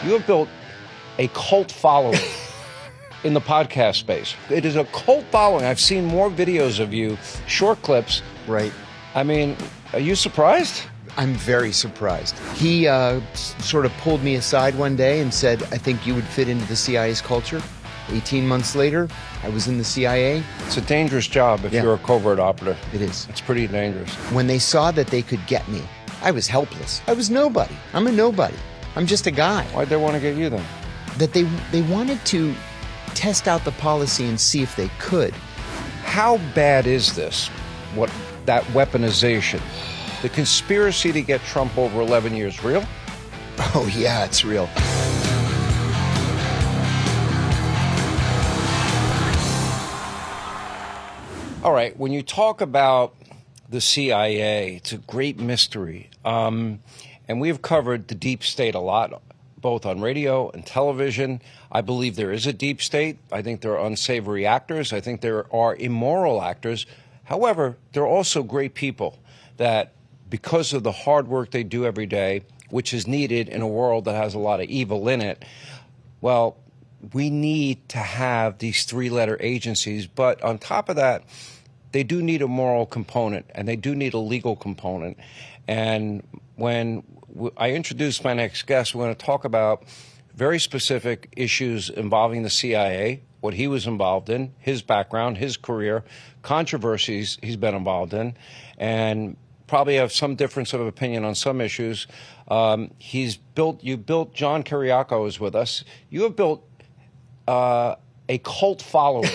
You have built a cult following in the podcast space. It is a cult following. I've seen more videos of you, short clips. Right. I mean, are you surprised? I'm very surprised. He sort of pulled me aside one day and said, I think you would fit into the CIA's culture. 18 months later, I was in the CIA. It's a dangerous job if you're a covert operative. It is. It's pretty dangerous. When they saw that they could get me, I was helpless. I was nobody. I'm a nobody. I'm just a guy. Why'd they want to get you then? That they wanted to test out the policy and see if they could. How bad is this? What, that weaponization? The conspiracy to get Trump over 11 years real? Oh, yeah, it's real. All right, when you talk about the CIA, it's a great mystery. And we've covered the deep state a lot, both on radio and television. I believe there is a deep state. I think there are unsavory actors. I think there are immoral actors. However, there are also great people that, because of the hard work they do every day, which is needed in a world that has a lot of evil in it, well, we need to have these three-letter agencies. But on top of that, they do need a moral component, and they do need a legal component. And when I introduce my next guest, we're going to talk about very specific issues involving the CIA, what he was involved in, his background, his career, controversies he's been involved in, and probably have some difference of opinion on some issues. You built, John Kiriakou is with us. You have built a cult following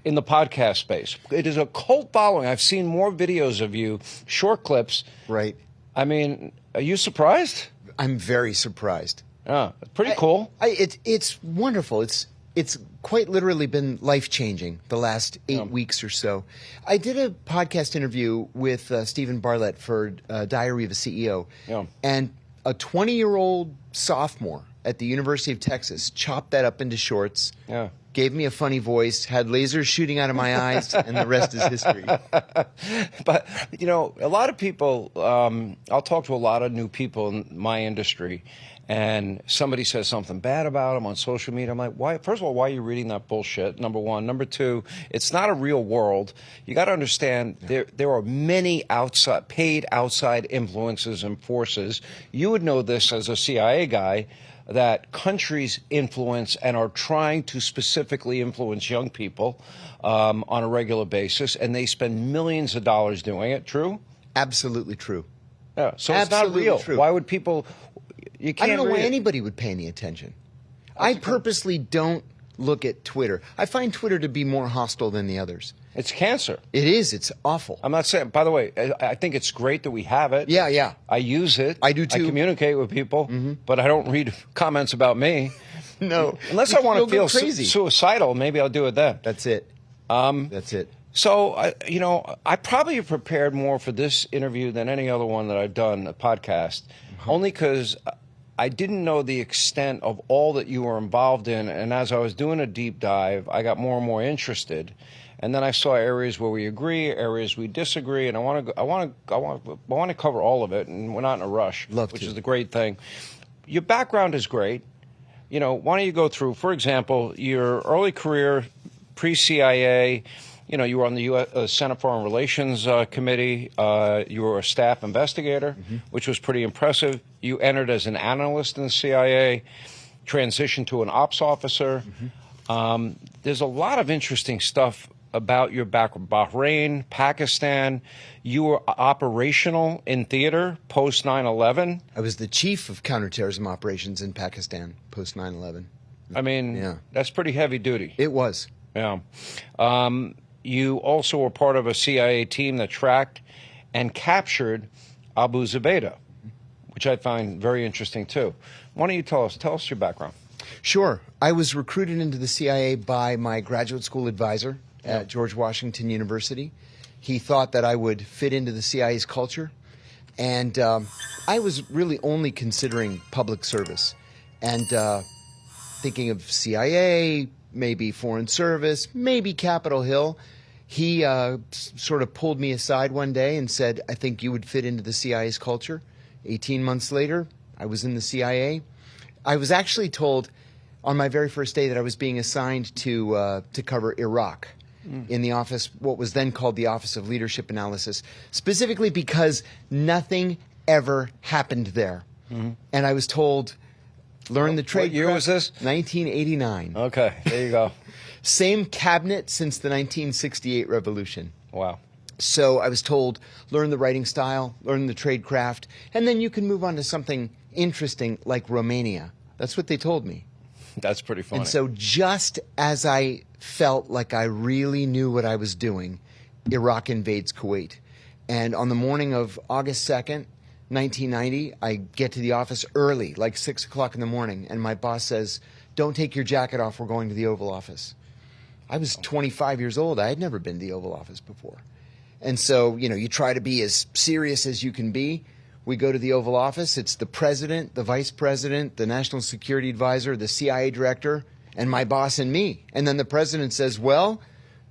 in the podcast space. It is a cult following. I've seen more videos of you, short clips. Right. I mean, are you surprised? I'm very surprised. Yeah, pretty cool. It's wonderful. It's quite literally been life-changing the last 8 weeks or so. I did a podcast interview with Stephen Bartlett for Diary of a CEO, and a 20-year-old sophomore at the University of Texas chopped that up into shorts, gave me a funny voice, had lasers shooting out of my eyes, and the rest is history. But, you know, a lot of people, I'll talk to a lot of new people in my industry, and somebody says something bad about them on social media. I'm like, why? First of all, why are you reading that bullshit? Number one. Number two, it's not a real world. You got to understand there are many paid outside influences and forces. You would know this as a CIA guy, that countries influence and are trying to specifically influence young people on a regular basis, and they spend millions of dollars doing it. True? Absolutely true. Yeah. So Absolutely it's not real. True. Why would people? You can't. I don't know why read it. anybody would pay any attention. I purposely don't look at Twitter. I find Twitter to be more hostile than the others. It's cancer. It is. It's awful. I'm not saying, by the way, I think it's great that we have it. Yeah. I use it. I do too. I communicate with people, but I don't read comments about me. No. Unless I want to feel crazy. suicidal, maybe I'll do it then. That's it. That's it. So, I probably have prepared more for this interview than any other one that I've done, a podcast, only because I didn't know the extent of all that you were involved in. And as I was doing a deep dive, I got more and more interested. And then I saw areas where we agree, areas we disagree, and I want to cover all of it, and we're not in a rush, which is the great thing. Your background is great. You know, why don't you go through, for example, your early career, pre-CIA. You know, you were on the U.S. Senate Foreign Relations Committee. You were a staff investigator, which was pretty impressive. You entered as an analyst in the CIA, transitioned to an ops officer. There's a lot of interesting stuff about your background. Bahrain, Pakistan. You were operational in theater post 9/11. I was the chief of counterterrorism operations in Pakistan post 9/11. I mean, that's pretty heavy duty. It was. Yeah. You also were part of a CIA team that tracked and captured Abu Zubaydah, which I find very interesting too. Why don't you tell us your background? Sure. I was recruited into the CIA by my graduate school advisor at George Washington University. He thought that I would fit into the CIA's culture, and I was really only considering public service and thinking of CIA, maybe Foreign Service, maybe Capitol Hill. He sort of pulled me aside one day and said, I think you would fit into the CIA's culture. 18 months later, I was in the CIA. I was actually told on my very first day that I was being assigned to cover Iraq in the office, what was then called the Office of Leadership Analysis, specifically because nothing ever happened there. And I was told, learn the trade. What year was this? 1989. Okay, there you go. Same cabinet since the 1968 revolution. Wow. So I was told, learn the writing style, learn the trade craft, and then you can move on to something interesting like Romania. That's what they told me. That's pretty funny. And so just as I felt like I really knew what I was doing, Iraq invades Kuwait. And on the morning of August 2nd, 1990, I get to the office early, like 6 o'clock in the morning, and my boss says, don't take your jacket off, we're going to the Oval Office. I was 25 years old. I had never been to the Oval Office before. And so, you try to be as serious as you can be. We go to the Oval Office. It's the president, the vice president, the national security advisor, the CIA director, and my boss and me. And then the president says, well,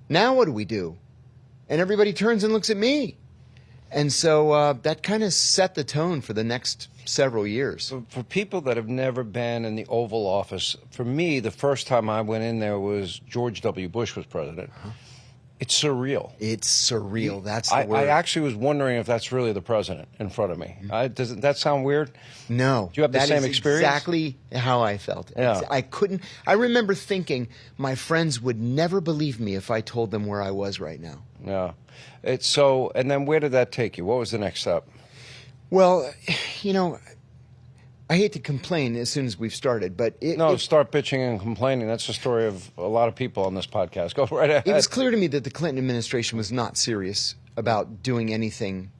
now what do we do? And everybody turns and looks at me. And so that kind of set the tone for the next several years. For people that have never been in the Oval Office, for me, the first time I went in there was George W. Bush was president. It's surreal. It's surreal. That's the word. I actually was wondering if that's really the president in front of me. Doesn't that sound weird? No. Do you have the same experience? Exactly how I felt. Yeah. I remember thinking my friends would never believe me if I told them where I was right now. Yeah. And then where did that take you? What was the next step? Well, I hate to complain as soon as we've started, but start bitching and complaining. That's the story of a lot of people on this podcast. Go right ahead. It was clear to me that the Clinton administration was not serious about doing anything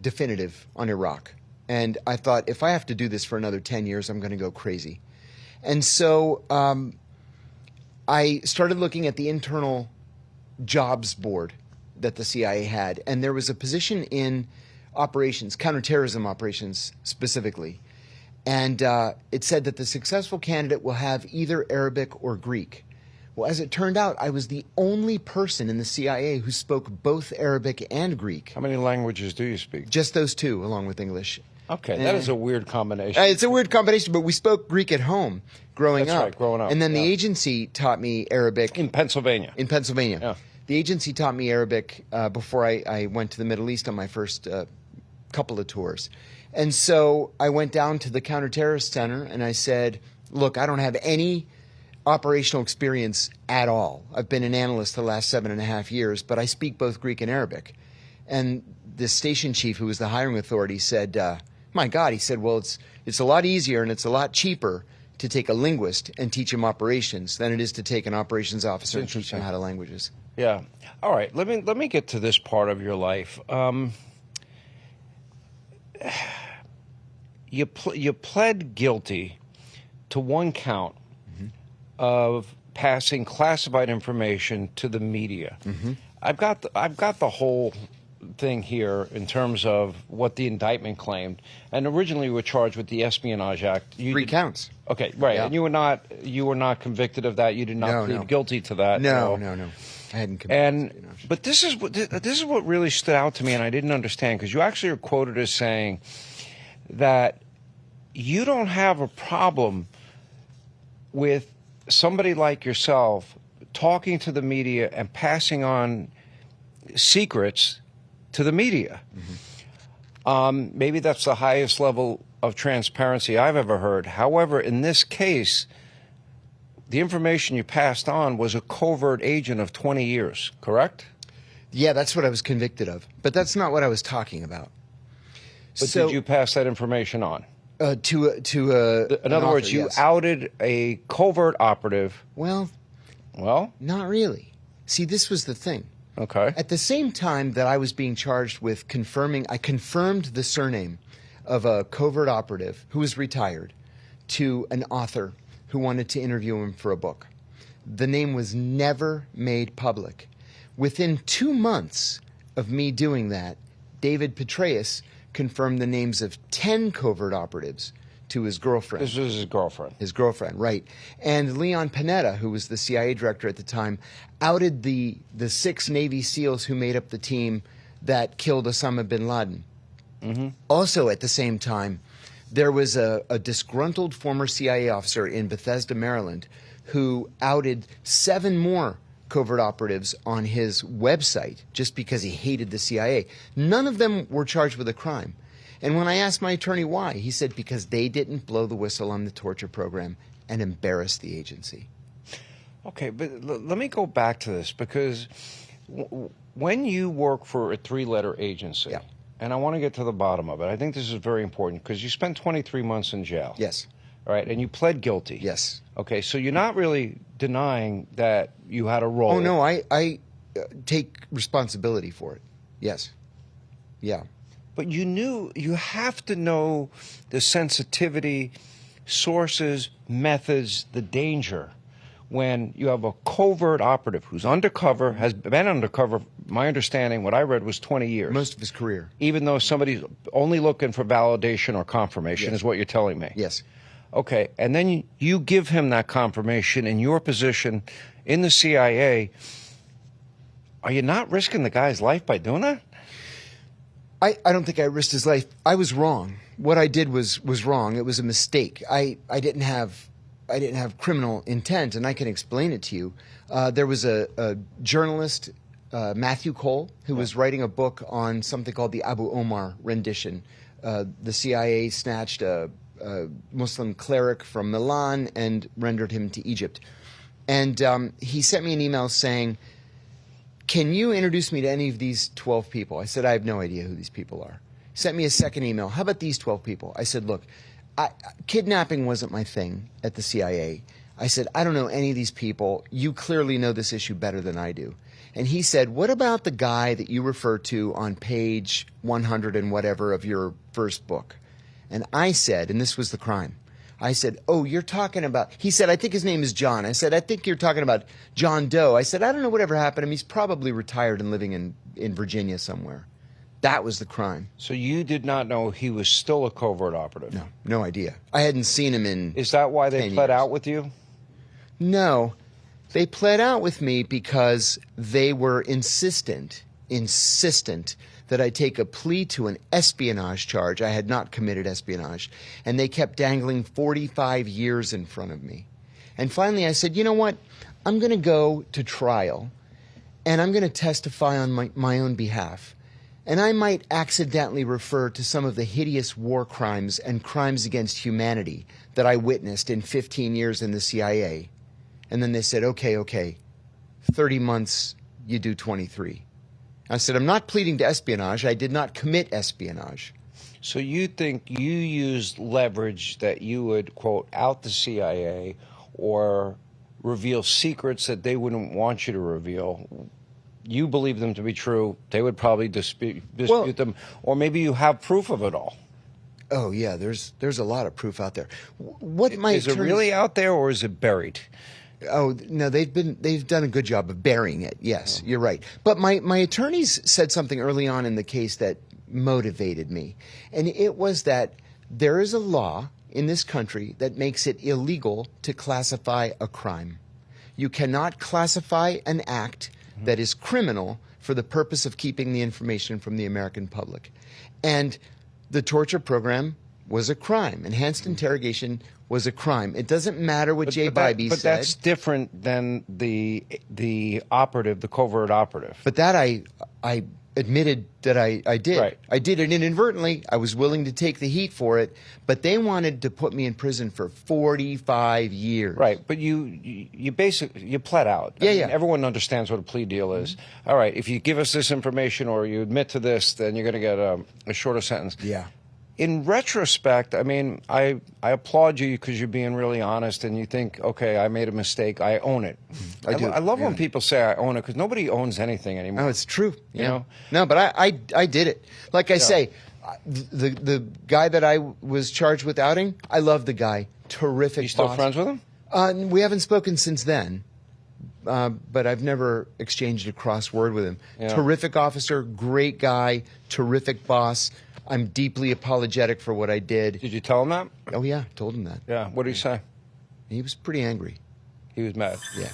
definitive on Iraq. And I thought, if I have to do this for another 10 years, I'm going to go crazy. And so I started looking at the internal jobs board that the CIA had. And there was a position in operations, counterterrorism operations specifically. And it said that the successful candidate will have either Arabic or Greek. Well, as it turned out, I was the only person in the CIA who spoke both Arabic and Greek. How many languages do you speak? Just those two, along with English. Okay, that is a weird combination. It's a weird combination, but we spoke Greek at home growing That's up. right, growing up. And then the agency taught me Arabic. In Pennsylvania. In Pennsylvania. Yeah. The agency taught me Arabic before I went to the Middle East on my first couple of tours. And so I went down to the counterterrorist center and I said, look, I don't have any operational experience at all. I've been an analyst the last 7.5 years, but I speak both Greek and Arabic. And the station chief, who was the hiring authority, said, my God, he said, well, it's a lot easier and it's a lot cheaper to take a linguist and teach him operations than it is to take an operations officer and teach him how to languages. Yeah. All right. Let me get to this part of your life. You pled guilty to one count of passing classified information to the media. I've got the whole thing here in terms of what the indictment claimed. And originally you were charged with the Espionage Act. 3 counts. Okay, right. Yeah. And you were not convicted of that. You did not plead guilty to that. No. I hadn't committed espionage. But this is what really stood out to me, and I didn't understand, because you actually are quoted as saying that you don't have a problem with somebody like yourself talking to the media and passing on secrets to the media. Maybe that's the highest level of transparency I've ever heard. However, in this case, the information you passed on was a covert agent of 20 years, correct? Yeah, that's what I was convicted of. But that's not what I was talking about. But did you pass that information on? In other words, you outed a covert operative. Well, not really. See, this was the thing. Okay. At the same time that I was being charged with I confirmed the surname of a covert operative who was retired to an author who wanted to interview him for a book. The name was never made public. Within 2 months of me doing that, David Petraeus confirmed the names of 10 covert operatives to his girlfriend. This was his girlfriend. His girlfriend, right. And Leon Panetta, who was the CIA director at the time, outed the 6 Navy SEALs who made up the team that killed Osama bin Laden. Also at the same time, There was a disgruntled former CIA officer in Bethesda, Maryland, who outed 7 more covert operatives on his website just because he hated the CIA. None of them were charged with a crime. And when I asked my attorney why, he said because they didn't blow the whistle on the torture program and embarrass the agency. Okay, but let me go back to this, because when you work for a 3-letter agency, Yeah. and I want to get to the bottom of it, I think this is very important, because you spent 23 months in jail. Yes. All right, and you pled guilty. Yes. Okay, so you're not really denying that you had a role. Oh, no, I take responsibility for it. Yes. Yeah. But you have to know the sensitivity, sources, methods, the danger. When you have a covert operative who's undercover, has been undercover, my understanding, what I read was 20 years. Most of his career. Even though somebody's only looking for validation or confirmation, Yes. is what you're telling me. Yes. Okay, and then you give him that confirmation in your position in the CIA. Are you not risking the guy's life by doing that? I don't think I risked his life. I was wrong. What I did was wrong. It was a mistake. I didn't have criminal intent, and I can explain it to you. There was a journalist, Matthew Cole, who was writing a book on something called the Abu Omar rendition. The CIA snatched a Muslim cleric from Milan and rendered him to Egypt. And he sent me an email saying, "Can you introduce me to any of these 12 people?" I said, "I have no idea who these people are." He sent me a second email. "How about these 12 people?" I said, "Look, kidnapping wasn't my thing at the CIA." I said, "I don't know any of these people. You clearly know this issue better than I do." And he said, "What about the guy that you refer to on page 100 and whatever of your first book?" And I said, and this was the crime, I said, "Oh, you're talking about," he said, "I think his name is John." I said, "I think you're talking about John Doe." I said, "I don't know whatever happened to him. He's probably retired and living in Virginia somewhere." That was the crime. So you did not know he was still a covert operative? No, no idea. I hadn't seen him in Is that why they 10 pled years. out with you? No, they pled out with me because they were insistent that I take a plea to an espionage charge. I had not committed espionage. And they kept dangling 45 years in front of me. And finally I said, "You know what? I'm going to go to trial, and I'm going to testify on my own behalf. And I might accidentally refer to some of the hideous war crimes and crimes against humanity that I witnessed in 15 years in the CIA." And then they said, okay, 30 months, you do 23. I said, "I'm not pleading to espionage. I did not commit espionage." So you think you used leverage that you would, quote, out the CIA or reveal secrets that they wouldn't want you to reveal. You believe them to be true. They would probably dispute them. Or maybe you have proof of it all. Oh, yeah, there's a lot of proof out there. What my Is it attorneys- really out there, or is it buried? Oh, no, they've done a good job of burying it. Yes, you're right. But my attorneys said something early on in the case that motivated me. And it was that there is a law in this country that makes it illegal to classify a crime. You cannot classify an act that is criminal for the purpose of keeping the information from the American public. And the torture program was a crime. Enhanced interrogation was a crime. It doesn't matter what Jay Bybee said. But that's different than the operative, the covert operative. But that I admitted that I did. Right. I did it inadvertently. I was willing to take the heat for it. But they wanted to put me in prison for 45 years. Right, but you basically you pled out. I Yeah, mean, yeah. Everyone understands what a plea deal is. All right, if you give us this information or you admit to this, then you're going to get a shorter sentence. Yeah. In retrospect, I mean, I applaud you because you're being really honest and you think, okay, I made a mistake, I own it. I do. I love when Yeah. people say I own it because nobody owns anything anymore. No, it's true. You know? No, but I did it. Like I say, the guy that I was charged with outing, I love the guy. Terrific. You still boss. friends with him? We haven't spoken since then. But I've never exchanged a cross word with him. Yeah. Terrific officer, great guy, terrific boss. I'm deeply apologetic for what I did. Did you tell him that? Oh, yeah, told him that. Yeah. What did he say? He was pretty angry. He was mad. Yeah,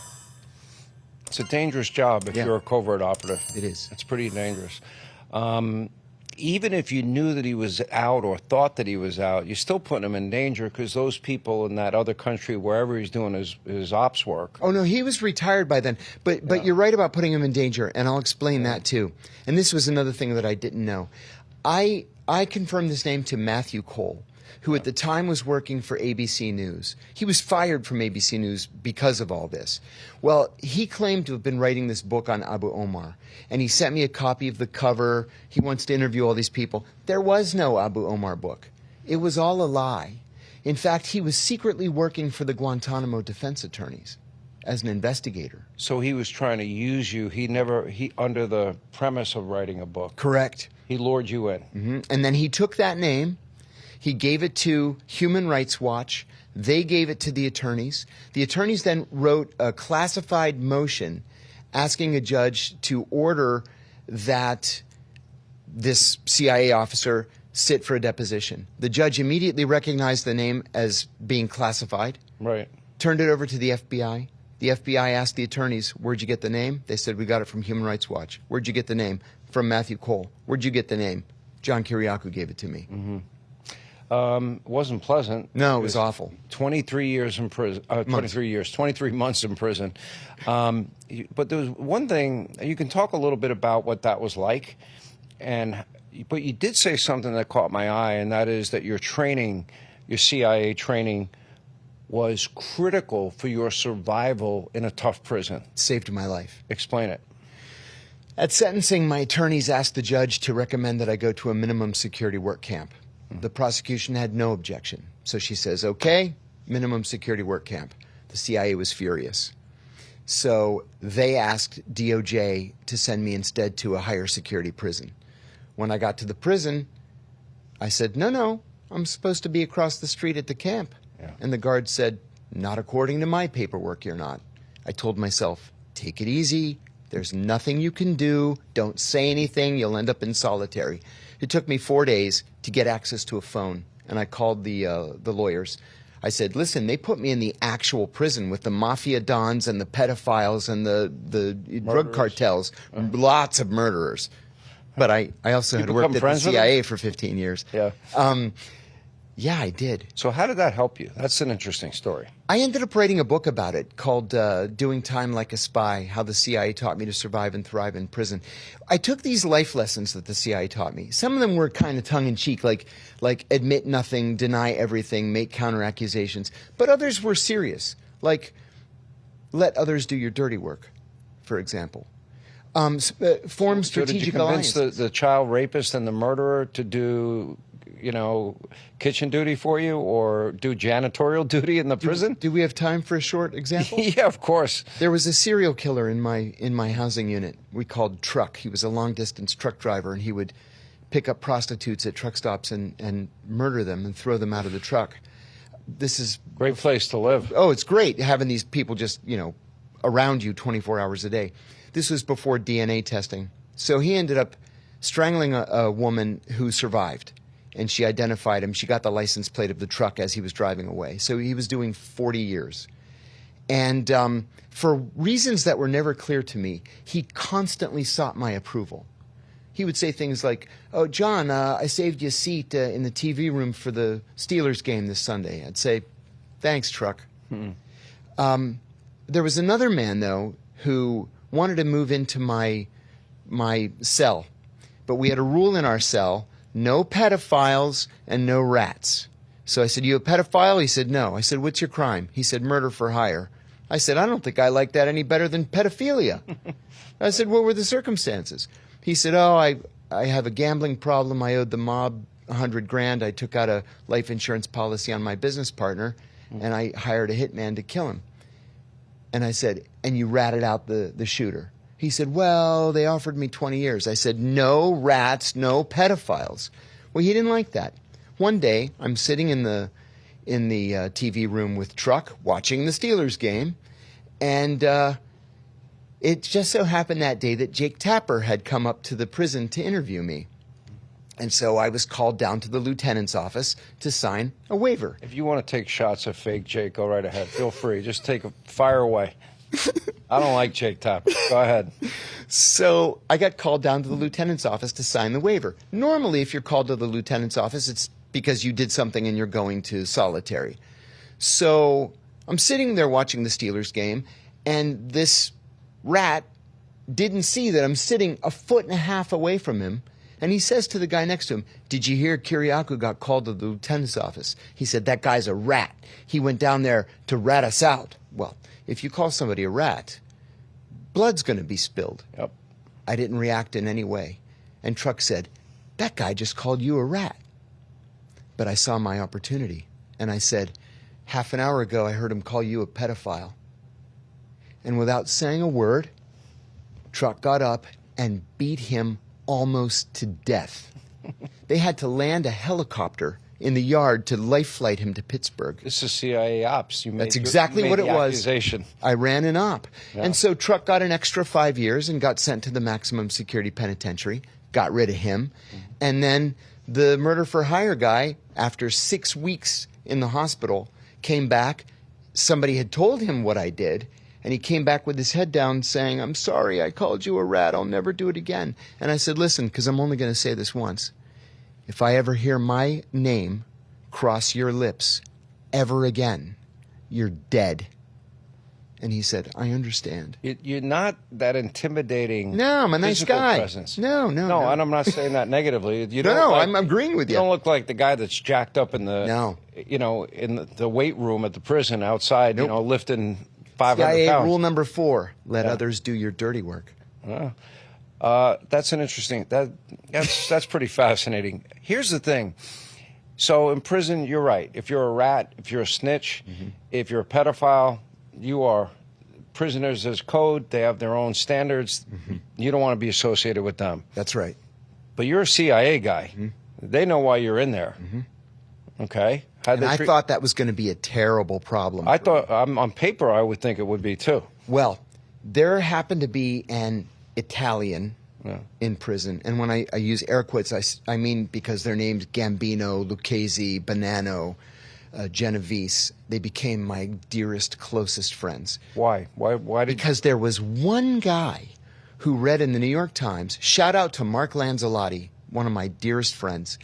It's a dangerous job if Yeah. you're a covert operative. it is. It's pretty dangerous. even if you knew that he was out or thought that he was out, you're still putting him in danger because those people in that other country, wherever he's doing his ops work. Oh, no, he was retired by then. But you're right about putting him in danger, and I'll explain that too. And this was another thing that I didn't know. I confirmed this name to Matthew Cole, who at the time was working for ABC News. He was fired from ABC News because of all this. Well, he claimed to have been writing this book on Abu Omar, and he sent me a copy of the cover. He wants to interview all these people. There was no Abu Omar book. It was all a lie. In fact, he was secretly working for the Guantanamo defense attorneys as an investigator. So he was trying to use you. He under the premise of writing a book. Correct. He lured you in. Mm-hmm. And then he took that name. He gave it to Human Rights Watch. They gave it to the attorneys. The attorneys then wrote a classified motion asking a judge to order that this CIA officer sit for a deposition. The judge immediately recognized the name as being classified, Right. turned it over to the FBI. The FBI asked the attorneys, where'd you get the name? They said, we got it from Human Rights Watch. Where'd you get the name? From Matthew Cole. Where'd you get the name? John Kiriakou gave it to me. Mm-hmm. It wasn't pleasant. No, it was awful. 23 years in prison. 23 months in prison. But there was one thing, you can talk a little bit about what that was like. But you did say something that caught my eye, and that is that your training, your CIA training, was critical for your survival in a tough prison. It saved my life. Explain it. At sentencing, my attorneys asked the judge to recommend that I go to a minimum security work camp. The prosecution had no objection. So she says, okay, minimum security work camp. The CIA was furious. So they asked DOJ to send me instead to a higher security prison. When I got to the prison, I said, no, I'm supposed to be across the street at the camp. Yeah. And the guard said, not according to my paperwork, you're not. I told myself, take it easy. There's nothing you can do. Don't say anything. You'll end up in solitary. It took me 4 days to get access to a phone, and I called the lawyers. I said, listen, they put me in the actual prison with the Mafia dons and the pedophiles and the drug cartels, lots of murderers. But I also had worked at the CIA for 15 years. Yeah. Yeah, I did. So how did that help you? That's an interesting story. I ended up writing a book about it called Doing Time Like a Spy, How the CIA Taught Me to Survive and Thrive in Prison. I took these life lessons that the CIA taught me. Some of them were kind of tongue-in-cheek, like admit nothing, deny everything, make counter-accusations. But others were serious, like let others do your dirty work, for example. Form strategic alliances. Did you convince the child rapist and the murderer to do kitchen duty for you or do janitorial duty in the prison? Do we have time for a short example? Yeah, of course. There was a serial killer in my housing unit we called Truck. He was a long-distance truck driver, and he would pick up prostitutes at truck stops and murder them and throw them out of the truck. This is... Great place to live. Oh, it's great having these people just, around you 24 hours a day. This was before DNA testing. So he ended up strangling a woman who survived. And she identified him. She got the license plate of the truck as he was driving away. So he was doing 40 years. And for reasons that were never clear to me, he constantly sought my approval. He would say things like, oh, John, I saved you a seat in the TV room for the Steelers game this Sunday. I'd say, thanks, Truck. There was another man, though, who wanted to move into my cell. But we had a rule in our cell: no pedophiles and no rats. So I said, you a pedophile? He said, no. I said, what's your crime? He said, murder for hire. I said, I don't think I like that any better than pedophilia. I said, what were the circumstances? He said, oh, I have a gambling problem. I owed the mob $100,000. I took out a life insurance policy on my business partner, and I hired a hitman to kill him. And I said, and you ratted out the shooter? He said, well, they offered me 20 years. I said, no rats, no pedophiles. Well, he didn't like that. One day, I'm sitting in the TV room with Truck watching the Steelers game, and it just so happened that day that Jake Tapper had come up to the prison to interview me. And so I was called down to the lieutenant's office to sign a waiver. If you want to take shots of fake Jake, go right ahead. Feel free. Just fire away. I don't like Jake Tapper. Go ahead. So I got called down to the lieutenant's office to sign the waiver. Normally, if you're called to the lieutenant's office, it's because you did something and you're going to solitary. So I'm sitting there watching the Steelers game, and this rat didn't see that I'm sitting 1.5 feet away from him. And he says to the guy next to him, "Did you hear Kiriakou got called to the lieutenant's office?" He said, "That guy's a rat. He went down there to rat us out." Well, if you call somebody a rat, blood's going to be spilled. Yep. I didn't react in any way. And Truck said, "That guy just called you a rat." But I saw my opportunity. And I said, "Half an hour ago, I heard him call you a pedophile." And without saying a word, Truck got up and beat him almost to death. They had to land a helicopter in the yard to life flight him to Pittsburgh. This is CIA ops. That's exactly what it was. Accusation. I ran an op. Yeah. And so Truck got an extra 5 years and got sent to the maximum security penitentiary, got rid of him. And then the murder for hire guy, after 6 weeks in the hospital, came back. Somebody had told him what I did. And he came back with his head down saying, "I'm sorry, I called you a rat. I'll never do it again." And I said, "Listen, because I'm only going to say this once. If I ever hear my name cross your lips ever again, you're dead." And he said, "I understand." You're not that intimidating. No, I'm a nice physical guy. Presence. No. And I'm not saying that negatively. You No, don't I'm agreeing with You you. don't look like the guy that's jacked up in the, No. in the weight room at the prison outside, Nope. lifting 500 CIA pounds. rule number 4, let Yeah. others do your dirty work. That's an interesting. That's pretty fascinating. Here's the thing. So in prison, you're right. If you're a rat, if you're a snitch, if you're a pedophile, you are. Prisoners, there's code. They have their own standards. You don't want to be associated with them. That's right. But you're a CIA guy. They know why you're in there. Okay. And I thought that was going to be a terrible problem. I thought on paper I would think it would be too. Well, there happened to be an Italian in prison. And when I use air quotes, I mean because their names Gambino, Lucchese, Bonanno, Genovese. They became my dearest, closest friends. Why? Why did? Because there was one guy who read in the New York Times, shout out to Mark Lanzalotti, one of my dearest friends.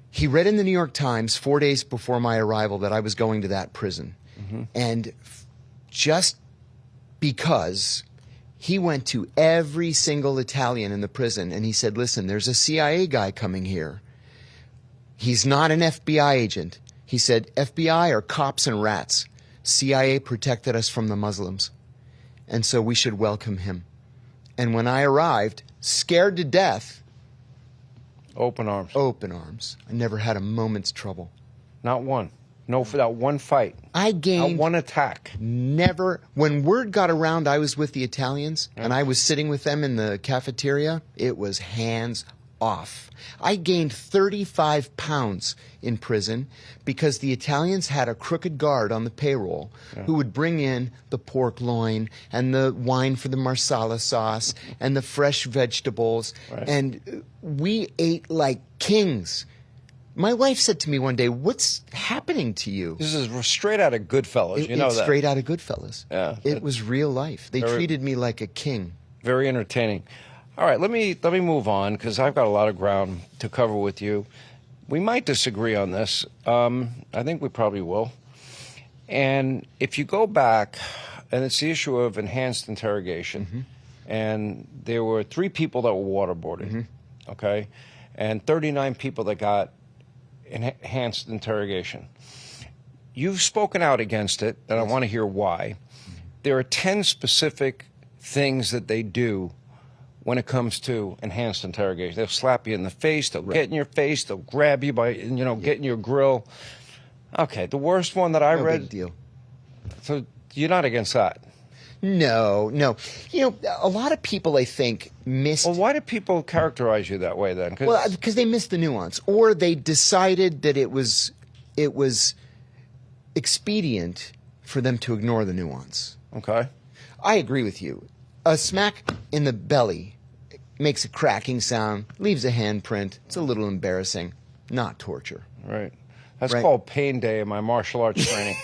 He read in the New York Times 4 days before my arrival that I was going to that prison. And just because he went to every single Italian in the prison and he said, "Listen, there's a CIA guy coming here. He's not an FBI agent." He said, "FBI are cops and rats. CIA protected us from the Muslims. And so we should welcome him." And when I arrived, scared to death, Open arms. open arms. I never had a moment's trouble. Not one. No, for that one fight. I Not gained one attack. never. When word got around I was with the Italians and I was sitting with them in the cafeteria, it was hands off. I gained 35 pounds in prison because the Italians had a crooked guard on the payroll who would bring in the pork loin and the wine for the marsala sauce and the fresh vegetables. Right. And we ate like kings. My wife said to me one day, "What's happening to you?" This is straight out of Goodfellas. You know It's that. straight out of Goodfellas. Yeah. It was real life. They treated me like a king. Very entertaining. All right, let me move on because I've got a lot of ground to cover with you. We might disagree on this. I think we probably will. And if you go back, and it's the issue of enhanced interrogation, and there were 3 people that were waterboarded, okay, and 39 people that got enhanced interrogation. You've spoken out against it, and I want to hear why. There are 10 specific things that they do when it comes to enhanced interrogation. They'll slap you in the face, they'll get in your face, they'll grab you by, get in your grill. Okay, the worst one that I No read. big deal. So you're not against that? No. A lot of people, I think, missed. Well, why do people characterize you that way then? Well, because they missed the nuance, or they decided that it was expedient for them to ignore the nuance. Okay. I agree with you. A smack in the belly makes a cracking sound, leaves a handprint. It's a little embarrassing. Not torture. Right. That's Right. called pain day in my martial arts training.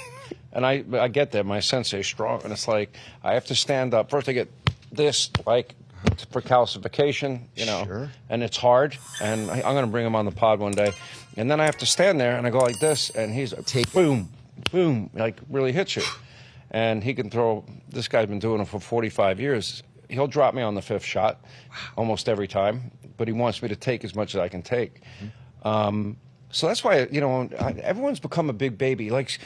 And I get there, my sensei's strong, and it's like I have to stand up. First I get this, like, for calcification, you know, Sure. and it's hard, and I'm going to bring him on the pod one day. And then I have to stand there, and I go like this, and he's like, boom, boom, like really hits you. And he can throw, this guy's been doing it for 45 years. He'll drop me on the 5th shot almost every time, but he wants me to take as much as I can take. So that's why, you know, everyone's become a big baby. Like,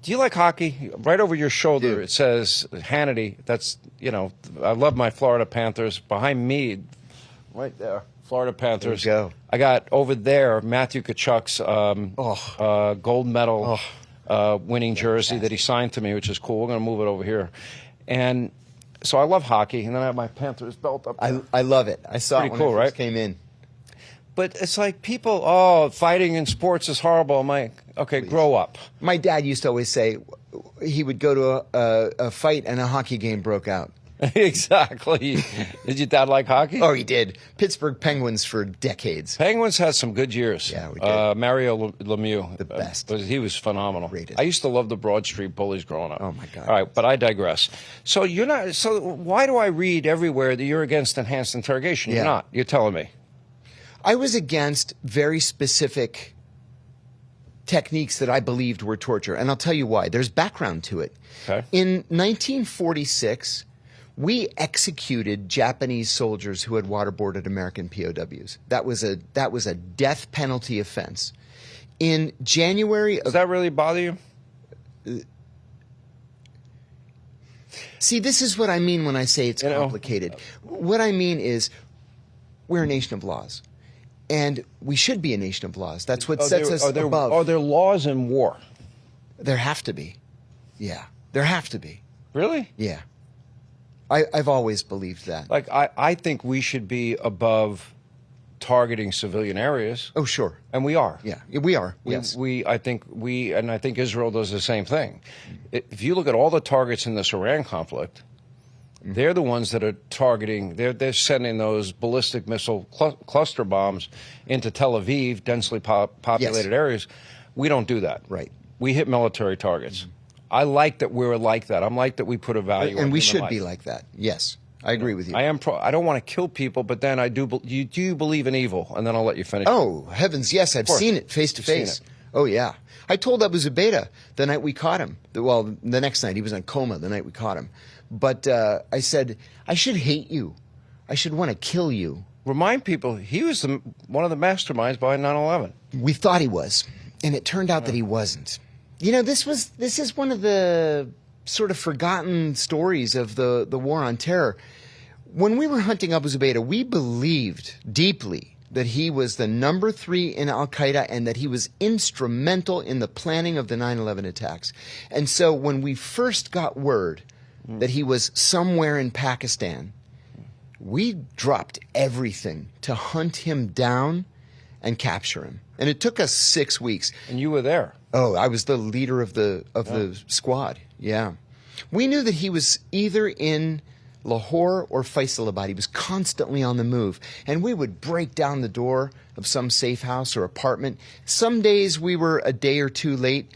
do you like hockey? Right over your shoulder, it says Hannity. That's, you know, I love my Florida Panthers. Behind me, right there, Florida Panthers. There you go. I got over there Matthew Tkachuk's gold medal winning jersey that he signed to me, which is cool. We're going to move it over here. And so I love hockey, and then I have my Panthers belt up there. I love it. I saw it when cool, I first right? came in. But it's like people, fighting in sports is horrible. I'm like, okay, grow up. My dad used to always say he would go to a fight and a hockey game broke out. Exactly. Did your dad like hockey? Oh, he did. Pittsburgh Penguins for decades. Penguins had some good years. Yeah, we did. Mario Lemieux. The best. He was phenomenal. Greatest. I used to love the Broad Street Bullies growing up. Oh, my God. All right, but I digress. So you're not. So why do I read everywhere that you're against enhanced interrogation? You're Yeah. not. You're telling me. I was against very specific techniques that I believed were torture, and I'll tell you why. There's background to it. Okay. In 1946, we executed Japanese soldiers who had waterboarded American POWs. That was a death penalty offense. In January Does that really bother you? See, this is what I mean when I say it's You know, complicated. What I mean is we're a nation of laws. And we should be a nation of laws. That's what sets us above. Are there laws in war? There have to be. Yeah. There have to be. Really? Yeah. I've always believed that. Like, I think we should be above targeting civilian areas. Oh, sure. And we are. Yeah. We are. Yes. I think Israel does the same thing. If you look at all the targets in this Iran conflict, they're the ones that are targeting. They're sending those ballistic missile cluster bombs into Tel Aviv, densely populated areas. We don't do that. Right. We hit military targets. I like that we're like that. I'm like that we put a value on And we human should life. be like that. Yes. I agree with you. I don't want to kill people, but then I do. Do you believe in evil? And then I'll let you finish. Oh, heavens, yes. I've seen it face to You've seen face. it. Oh, yeah. I told Abu Zubaydah the night we caught him. Well, the next night. He was in coma the night we caught him. But I said, I should hate you. I should want to kill you. Remind people, he was one of the masterminds behind 9/11. We thought he was, and it turned out that he wasn't. You know, this is one of the sort of forgotten stories of the war on terror. When we were hunting Abu Zubaydah, we believed deeply that he was the number 3 in Al-Qaeda and that he was instrumental in the planning of the 9/11 attacks. And so when we first got word that he was somewhere in Pakistan, we dropped everything to hunt him down and capture him. And it took us 6 weeks. And you were there. Oh, I was the leader of the squad. Yeah. We knew that he was either in Lahore or Faisalabad. He was constantly on the move. And we would break down the door of some safe house or apartment. Some days we were a day or two late.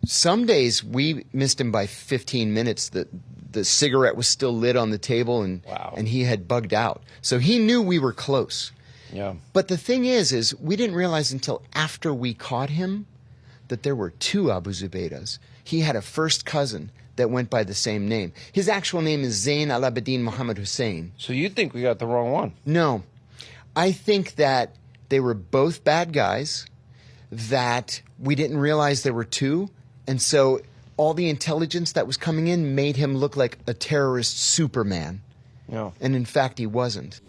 Some days we missed him by 15 minutes. The cigarette was still lit on the table and he had bugged out. So he knew we were close. Yeah. But the thing is we didn't realize until after we caught him that there were 2 Abu Zubaydahs. He had a first cousin that went by the same name. His actual name is Zain al-Abidin Muhammad Hussein. So you think we got the wrong one? No. I think that they were both bad guys, that we didn't realize there were 2, and so all the intelligence that was coming in made him look like a terrorist Superman. Yeah. And in fact, he wasn't.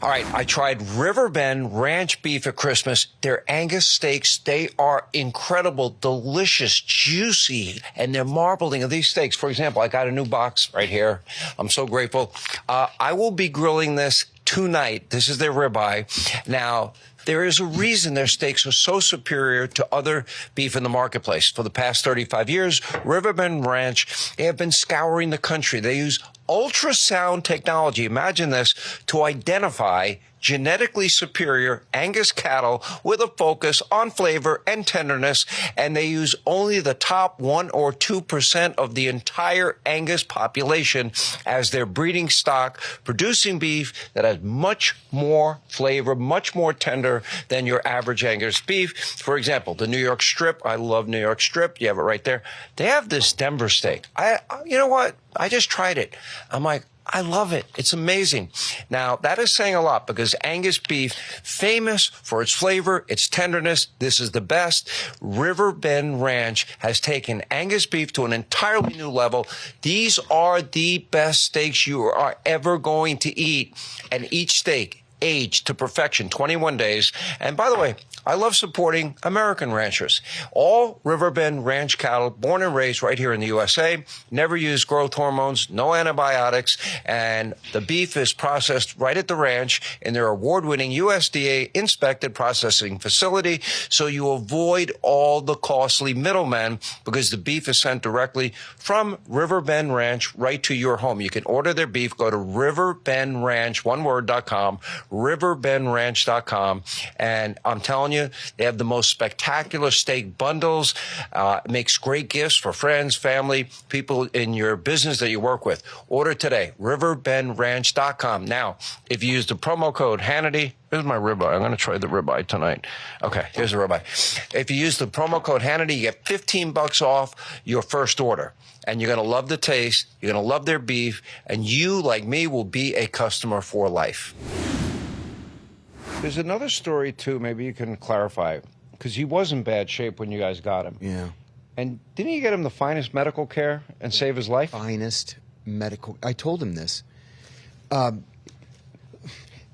All right, I tried Riverbend Ranch Beef at Christmas. Their Angus steaks, they are incredible, delicious, juicy, and they're marbling of these steaks. For example, I got a new box right here. I'm so grateful. I will be grilling this tonight. This is their ribeye. Now, there is a reason their steaks are so superior to other beef in the marketplace. For the past 35 years, Riverbend Ranch, they have been scouring the country. They use ultrasound technology, imagine this, to identify genetically superior Angus cattle with a focus on flavor and tenderness, and they use only the top 1 or 2% of the entire Angus population as their breeding stock, producing beef that has much more flavor, much more tender than your average Angus beef. For example, the New York strip. I love New York strip. You have it right there. They have this Denver steak. You know what? I just tried it. I'm like, I love it. It's amazing. Now, that is saying a lot because Angus beef, famous for its flavor, its tenderness. This is the best. Riverbend Ranch has taken Angus beef to an entirely new level. These are the best steaks you are ever going to eat. And each steak aged to perfection, 21 days. And by the way, I love supporting American ranchers. All Riverbend Ranch cattle, born and raised right here in the USA, never use growth hormones, no antibiotics, and the beef is processed right at the ranch in their award-winning USDA-inspected processing facility, so you avoid all the costly middlemen because the beef is sent directly from Riverbend Ranch right to your home. You can order their beef. Go to riverbendranch.com, riverbendranch.com, and I'm telling you, they have the most spectacular steak bundles. It makes great gifts for friends, family, people in your business that you work with. Order today, riverbendranch.com. Now, if you use the promo code Hannity, here's my ribeye. I'm going to try the ribeye tonight. Okay, here's the ribeye. If you use the promo code Hannity, you get $15 off your first order. And you're going to love the taste. You're going to love their beef. And you, like me, will be a customer for life. There's another story, too, maybe you can clarify, because he was in bad shape when you guys got him. Yeah. And didn't you get him the finest medical care and save his life? Finest medical... I told him this. 10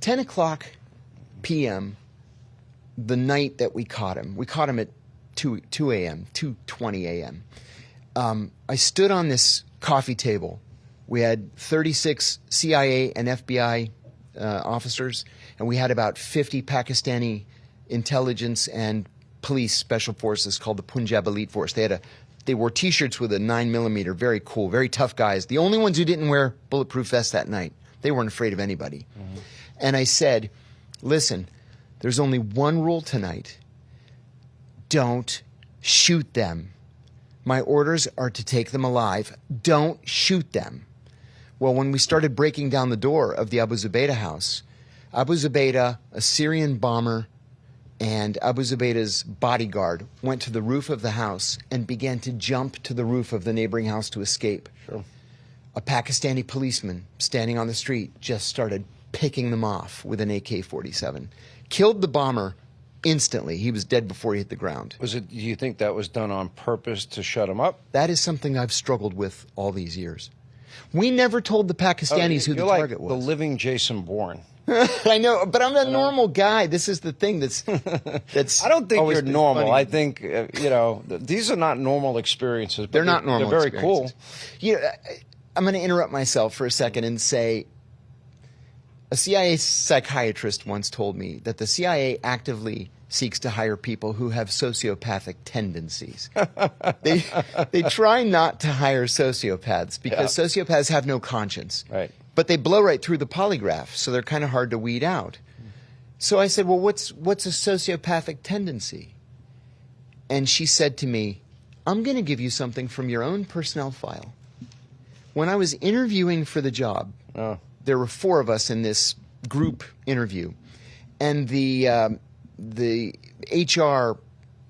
o'clock p.m., the night that we caught him at 2 a.m., 2:20 a.m., I stood on this coffee table. We had 36 CIA and FBI officers, and we had about 50 Pakistani intelligence and police special forces called the Punjab Elite Force. They wore T-shirts with a 9mm, very cool, very tough guys. The only ones who didn't wear bulletproof vests that night. They weren't afraid of anybody. Mm-hmm. And I said, listen, there's only one rule tonight. Don't shoot them. My orders are to take them alive. Don't shoot them. Well, when we started breaking down the door of the Abu Zubaydah house, Abu Zubaydah, a Syrian bomber, and Abu Zubaydah's bodyguard went to the roof of the house and began to jump to the roof of the neighboring house to escape. Sure. A Pakistani policeman standing on the street just started picking them off with an AK-47. Killed the bomber instantly. He was dead before he hit the ground. Do you think that was done on purpose to shut him up? That is something I've struggled with all these years. We never told the Pakistanis who the target was. The living Jason Bourne. I know, but I'm a normal guy. This is the thing that's I don't think you're normal. Funny. I think, these are not normal experiences. But they're not normal They're very cool. I'm going to interrupt myself for a second and say a CIA psychiatrist once told me that the CIA actively seeks to hire people who have sociopathic tendencies. They try not to hire sociopaths because sociopaths have no conscience. Right. But they blow right through the polygraph, so they're kind of hard to weed out. So I said, well, what's a sociopathic tendency? And she said to me, I'm going to give you something from your own personnel file. When I was interviewing for the job, there were 4 of us in this group interview, and the HR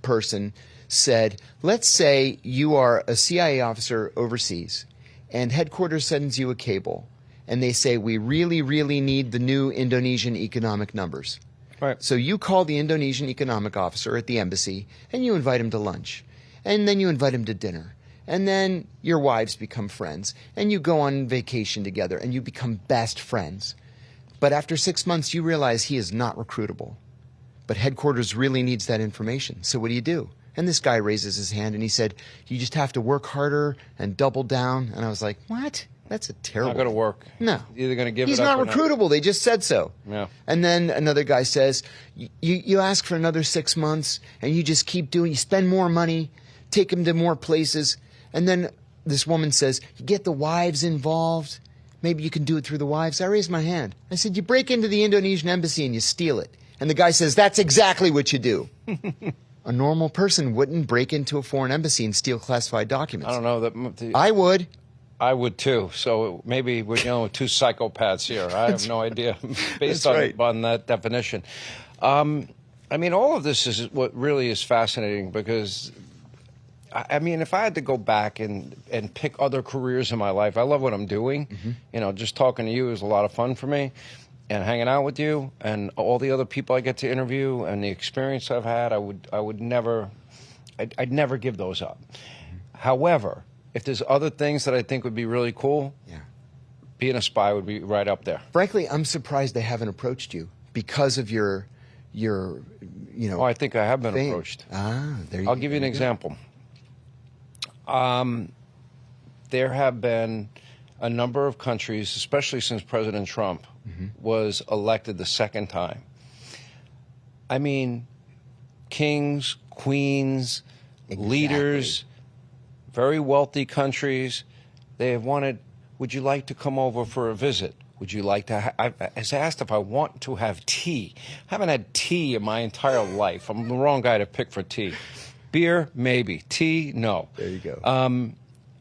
person said, let's say you are a CIA officer overseas, and headquarters sends you a cable, and they say, we really, really need the new Indonesian economic numbers. Right. So you call the Indonesian economic officer at the embassy, and you invite him to lunch, and then you invite him to dinner. And then your wives become friends, and you go on vacation together, and you become best friends. But after 6 months, you realize he is not recruitable. But headquarters really needs that information. So what do? And this guy raises his hand, and he said, you just have to work harder and double down. And I was like, what? That's a terrible... Not going to work. No. Either going to give He's it up not recruitable. They just said so. Yeah. And then another guy says, you ask for another 6 months, and you just keep doing, you spend more money, take him to more places. And then this woman says, you get the wives involved, maybe you can do it through the wives. I raised my hand. I said, you break into the Indonesian embassy and you steal it. And the guy says, that's exactly what you do. A normal person wouldn't break into a foreign embassy and steal classified documents. I don't know that. I would. I would too. So maybe we're two psychopaths here. I have no idea based on that definition. I mean, all of this is what really is fascinating because, I mean, if I had to go back and pick other careers in my life, I love what I'm doing. Just talking to you is a lot of fun for me, and hanging out with you and all the other people I get to interview and the experience I've had, I'd never give those up. However, if there's other things that I think would be really cool, being a spy would be right up there. Frankly, I'm surprised they haven't approached you because of your Oh, I think I have been approached. There you I'll give you an example. There have been a number of countries, especially since President Trump was elected the second time. I mean, kings, queens, leaders, very wealthy countries, they have wanted, would you like to come over for a visit? Would you like to I was asked if I want to have tea. I haven't had tea in my entire life. I'm the wrong guy to pick for tea. Beer, maybe. Tea, no. There you go.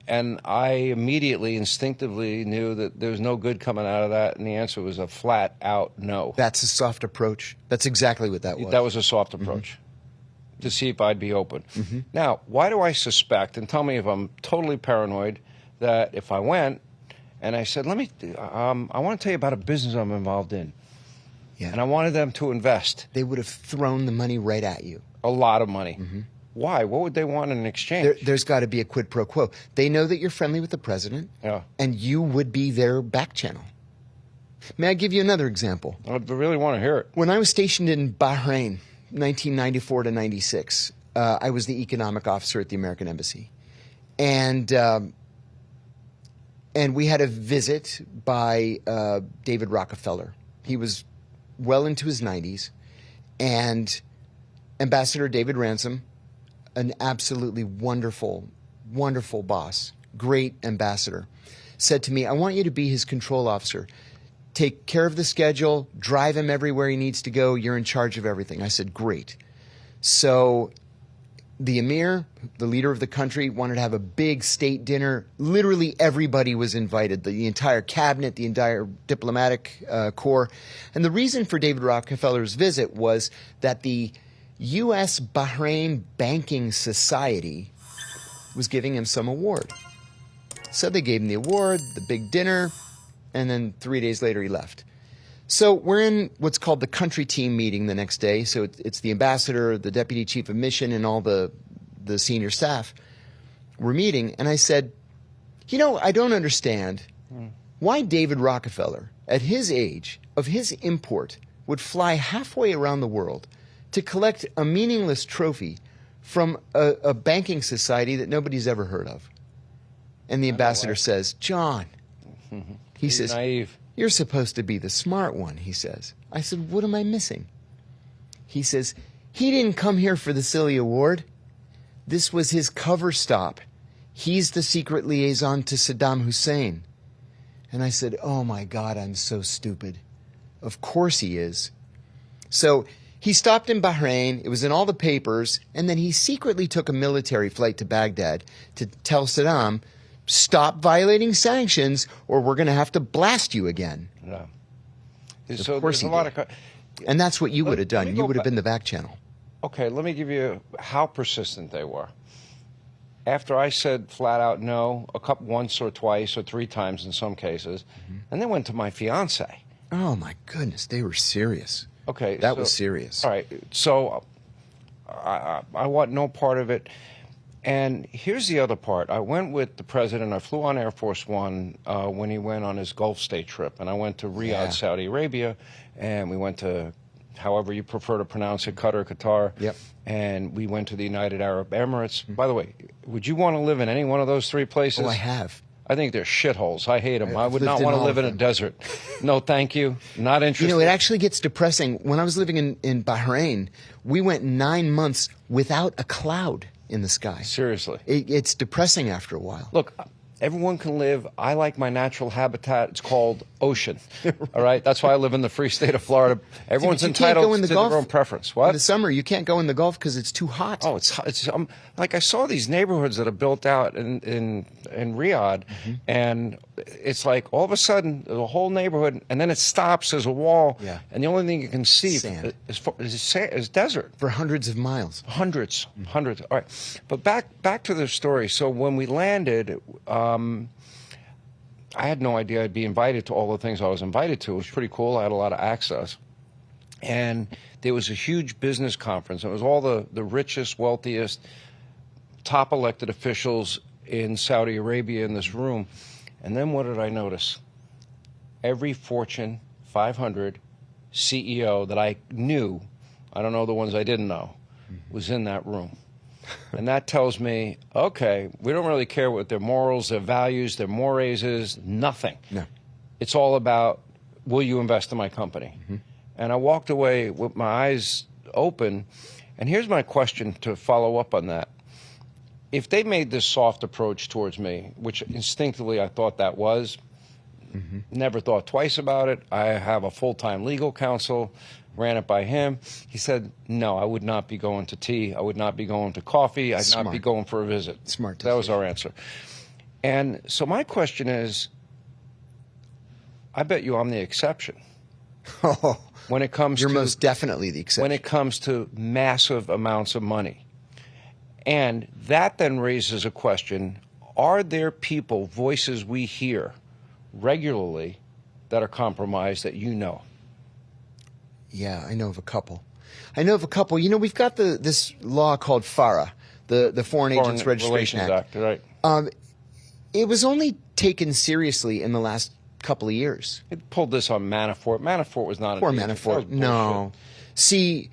And I immediately, instinctively knew that there was no good coming out of that, and the answer was a flat-out no. That's a soft approach. That's exactly what that was. That was a soft approach to see if I'd be open. Now, why do I suspect, and tell me if I'm totally paranoid, that if I went and I said, I want to tell you about a business I'm involved in, and I wanted them to invest. They would have thrown the money right at you. A lot of money. Why? What would they want in exchange? There's got to be a quid pro quo. They know that you're friendly with the president, and you would be their back channel. May I give you another example? I really want to hear it. When I was stationed in Bahrain, 1994 to 96, I was the economic officer at the American Embassy. And we had a visit by David Rockefeller. He was well into his 90s. And Ambassador David Ransom, an absolutely wonderful, wonderful boss, great ambassador, said to me, I want you to be his control officer. Take care of the schedule, drive him everywhere he needs to go. You're in charge of everything. I said, great. So the emir, the leader of the country, wanted to have a big state dinner. Literally everybody was invited, the entire cabinet, the entire diplomatic corps. And the reason for David Rockefeller's visit was that the U.S. Bahrain Banking Society was giving him some award. So they gave him the award, the big dinner, and then 3 days later he left. So we're in what's called the country team meeting the next day. So it's the ambassador, the deputy chief of mission, and all the senior staff. We're meeting, and I said, I don't understand why David Rockefeller, at his age, of his import, would fly halfway around the world to collect a meaningless trophy from a banking society that nobody's ever heard of. And the ambassador says, John, he says, naive. You're supposed to be the smart one, he says. I said, what am I missing? He says, he didn't come here for the silly award. This was his cover stop. He's the secret liaison to Saddam Hussein. And I said, oh my God, I'm so stupid. Of course he is. So he stopped in Bahrain, it was in all the papers, and then he secretly took a military flight to Baghdad to tell Saddam, stop violating sanctions or we're going to have to blast you again. Yeah. So of course he did. And that's what you would have done. You would have been the back channel. Okay, let me give you how persistent they were. After I said flat out no, once or twice or three times in some cases, and then went to my fiance. Oh my goodness, they were serious. Okay. That was serious. All right. So I want no part of it. And here's the other part. I went with the president. I flew on Air Force One when he went on his Gulf State trip. And I went to Riyadh, Saudi Arabia. And we went to, however you prefer to pronounce it, Qatar. Yep. And we went to the United Arab Emirates. By the way, would you want to live in any one of those three places? Oh, I have. I think they're shitholes. I hate them. I would not want to live in a desert. No, thank you. Not interested. It actually gets depressing. When I was living in Bahrain, we went 9 months without a cloud in the sky. Seriously. It's depressing after a while. Look, Everyone can live. I like my natural habitat. It's called ocean. All right? That's why I live in the free state of Florida. Everyone's entitled to their own preference. What? In the summer, you can't go in the Gulf because it's too hot. Oh, it's like I saw these neighborhoods that are built out in Riyadh, and it's like all of a sudden there's a whole neighborhood, and then it stops. There's a wall, and the only thing you can see is desert for hundreds of miles. Hundreds. All right, but back to the story. So when we landed, I had no idea I'd be invited to all the things I was invited to. It was pretty cool. I had a lot of access. And there was a huge business conference. It was all the richest, wealthiest, top elected officials in Saudi Arabia in this room. And then what did I notice? Every Fortune 500 CEO that I knew, I don't know the ones I didn't know, was in that room. And that tells me, okay, we don't really care what their morals, their values, their mores is, nothing. No. It's all about, will you invest in my company? And I walked away with my eyes open. And here's my question to follow up on that. If they made this soft approach towards me, which instinctively I thought that was, never thought twice about it. I have a full-time legal counsel, ran it by him. He said, no, I would not be going to tea. I would not be going to coffee. I'd not be going for a visit. Smart. That was our answer. And so my question is, I bet you I'm the exception. Oh. When it comes You're to, most definitely the exception. when it comes to massive amounts of money. And that then raises a question, are there people, voices we hear regularly that are compromised that you know? Yeah, I know of a couple. You know, we've got this law called FARA, the Foreign Agents Registration Act. Right. It was only taken seriously in the last couple of years. It pulled this on Manafort. Manafort was not Poor a Manafort. No. See,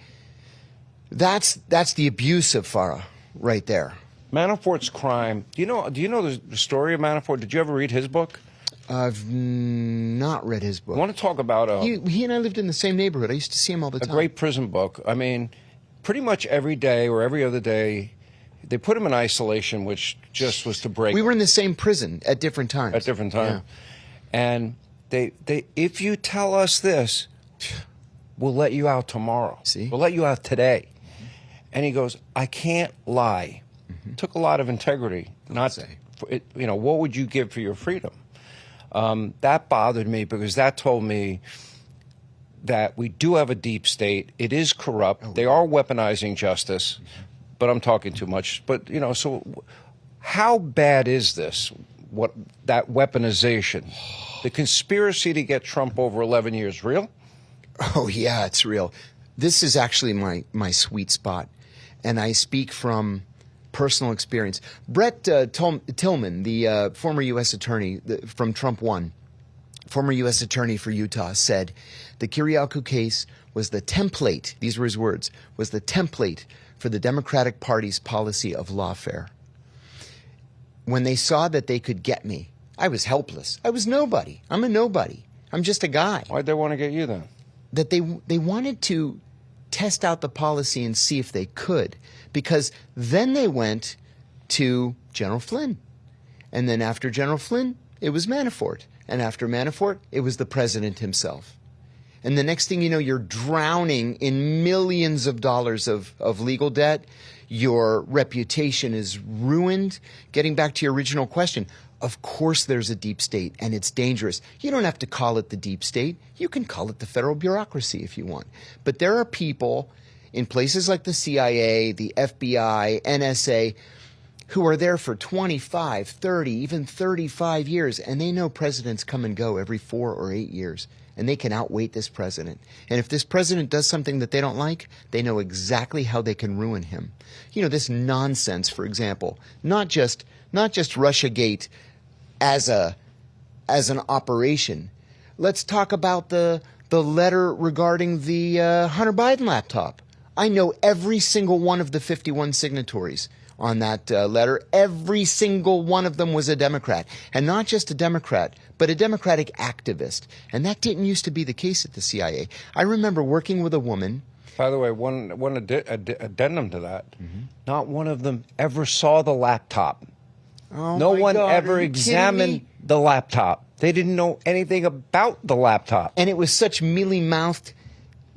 that's the abuse of FARA right there. Manafort's crime. Do you know the story of Manafort? Did you ever read his book? I've not read his book. I want to talk about he and I lived in the same neighborhood. I used to see him all the time. A great prison book. I mean, pretty much every day or every other day, they put him in isolation, which just was to break. We were in the same prison at different times. At different times. Yeah. And they if you tell us this, we'll let you out tomorrow. See? We'll let you out today. And he goes, I can't lie. Took a lot of integrity. Not, you know, what would you give for your freedom? That bothered me because that told me that we do have a deep state. It is corrupt. They are weaponizing justice, but I'm talking too much. But, you know, so how bad is this, that weaponization? The conspiracy to get Trump over 11 years real? Oh, yeah, it's real. This is actually my sweet spot, and I speak from personal experience. Brett Tillman, the former U.S. attorney from Trump 1, former U.S. attorney for Utah, said the Kiriakou case was the template, these were his words, was the template for the Democratic Party's policy of lawfare. When they saw that they could get me, I was helpless. I was nobody. I'm a nobody. I'm just a guy. Why'd they want to get you then? That they wanted to test out the policy and see if they could, because then they went to General Flynn. And then after General Flynn, it was Manafort. And after Manafort, it was the president himself. And the next thing you know, you're drowning in millions of dollars of legal debt. Your reputation is ruined. Getting back to your original question, of course there's a deep state, and it's dangerous. You don't have to call it the deep state. You can call it the federal bureaucracy if you want. But there are people in places like the CIA, the FBI, NSA, who are there for 25, 30, even 35 years, and they know presidents come and go every 4 or 8 years, and they can outwait this president. And if this president does something that they don't like, they know exactly how they can ruin him. You know, this nonsense, for example, not just Russiagate as an operation. Let's talk about the letter regarding the Hunter Biden laptop. I know every single one of the 51 signatories on that letter. Every single one of them was a Democrat. And not just a Democrat, but a Democratic activist. And that didn't used to be the case at the CIA. I remember working with a woman. By the way, one addendum to that. Not one of them ever saw the laptop. Oh no my one God, ever are you kidding examined me? the laptop. They didn't know anything about the laptop. And it was such mealy-mouthed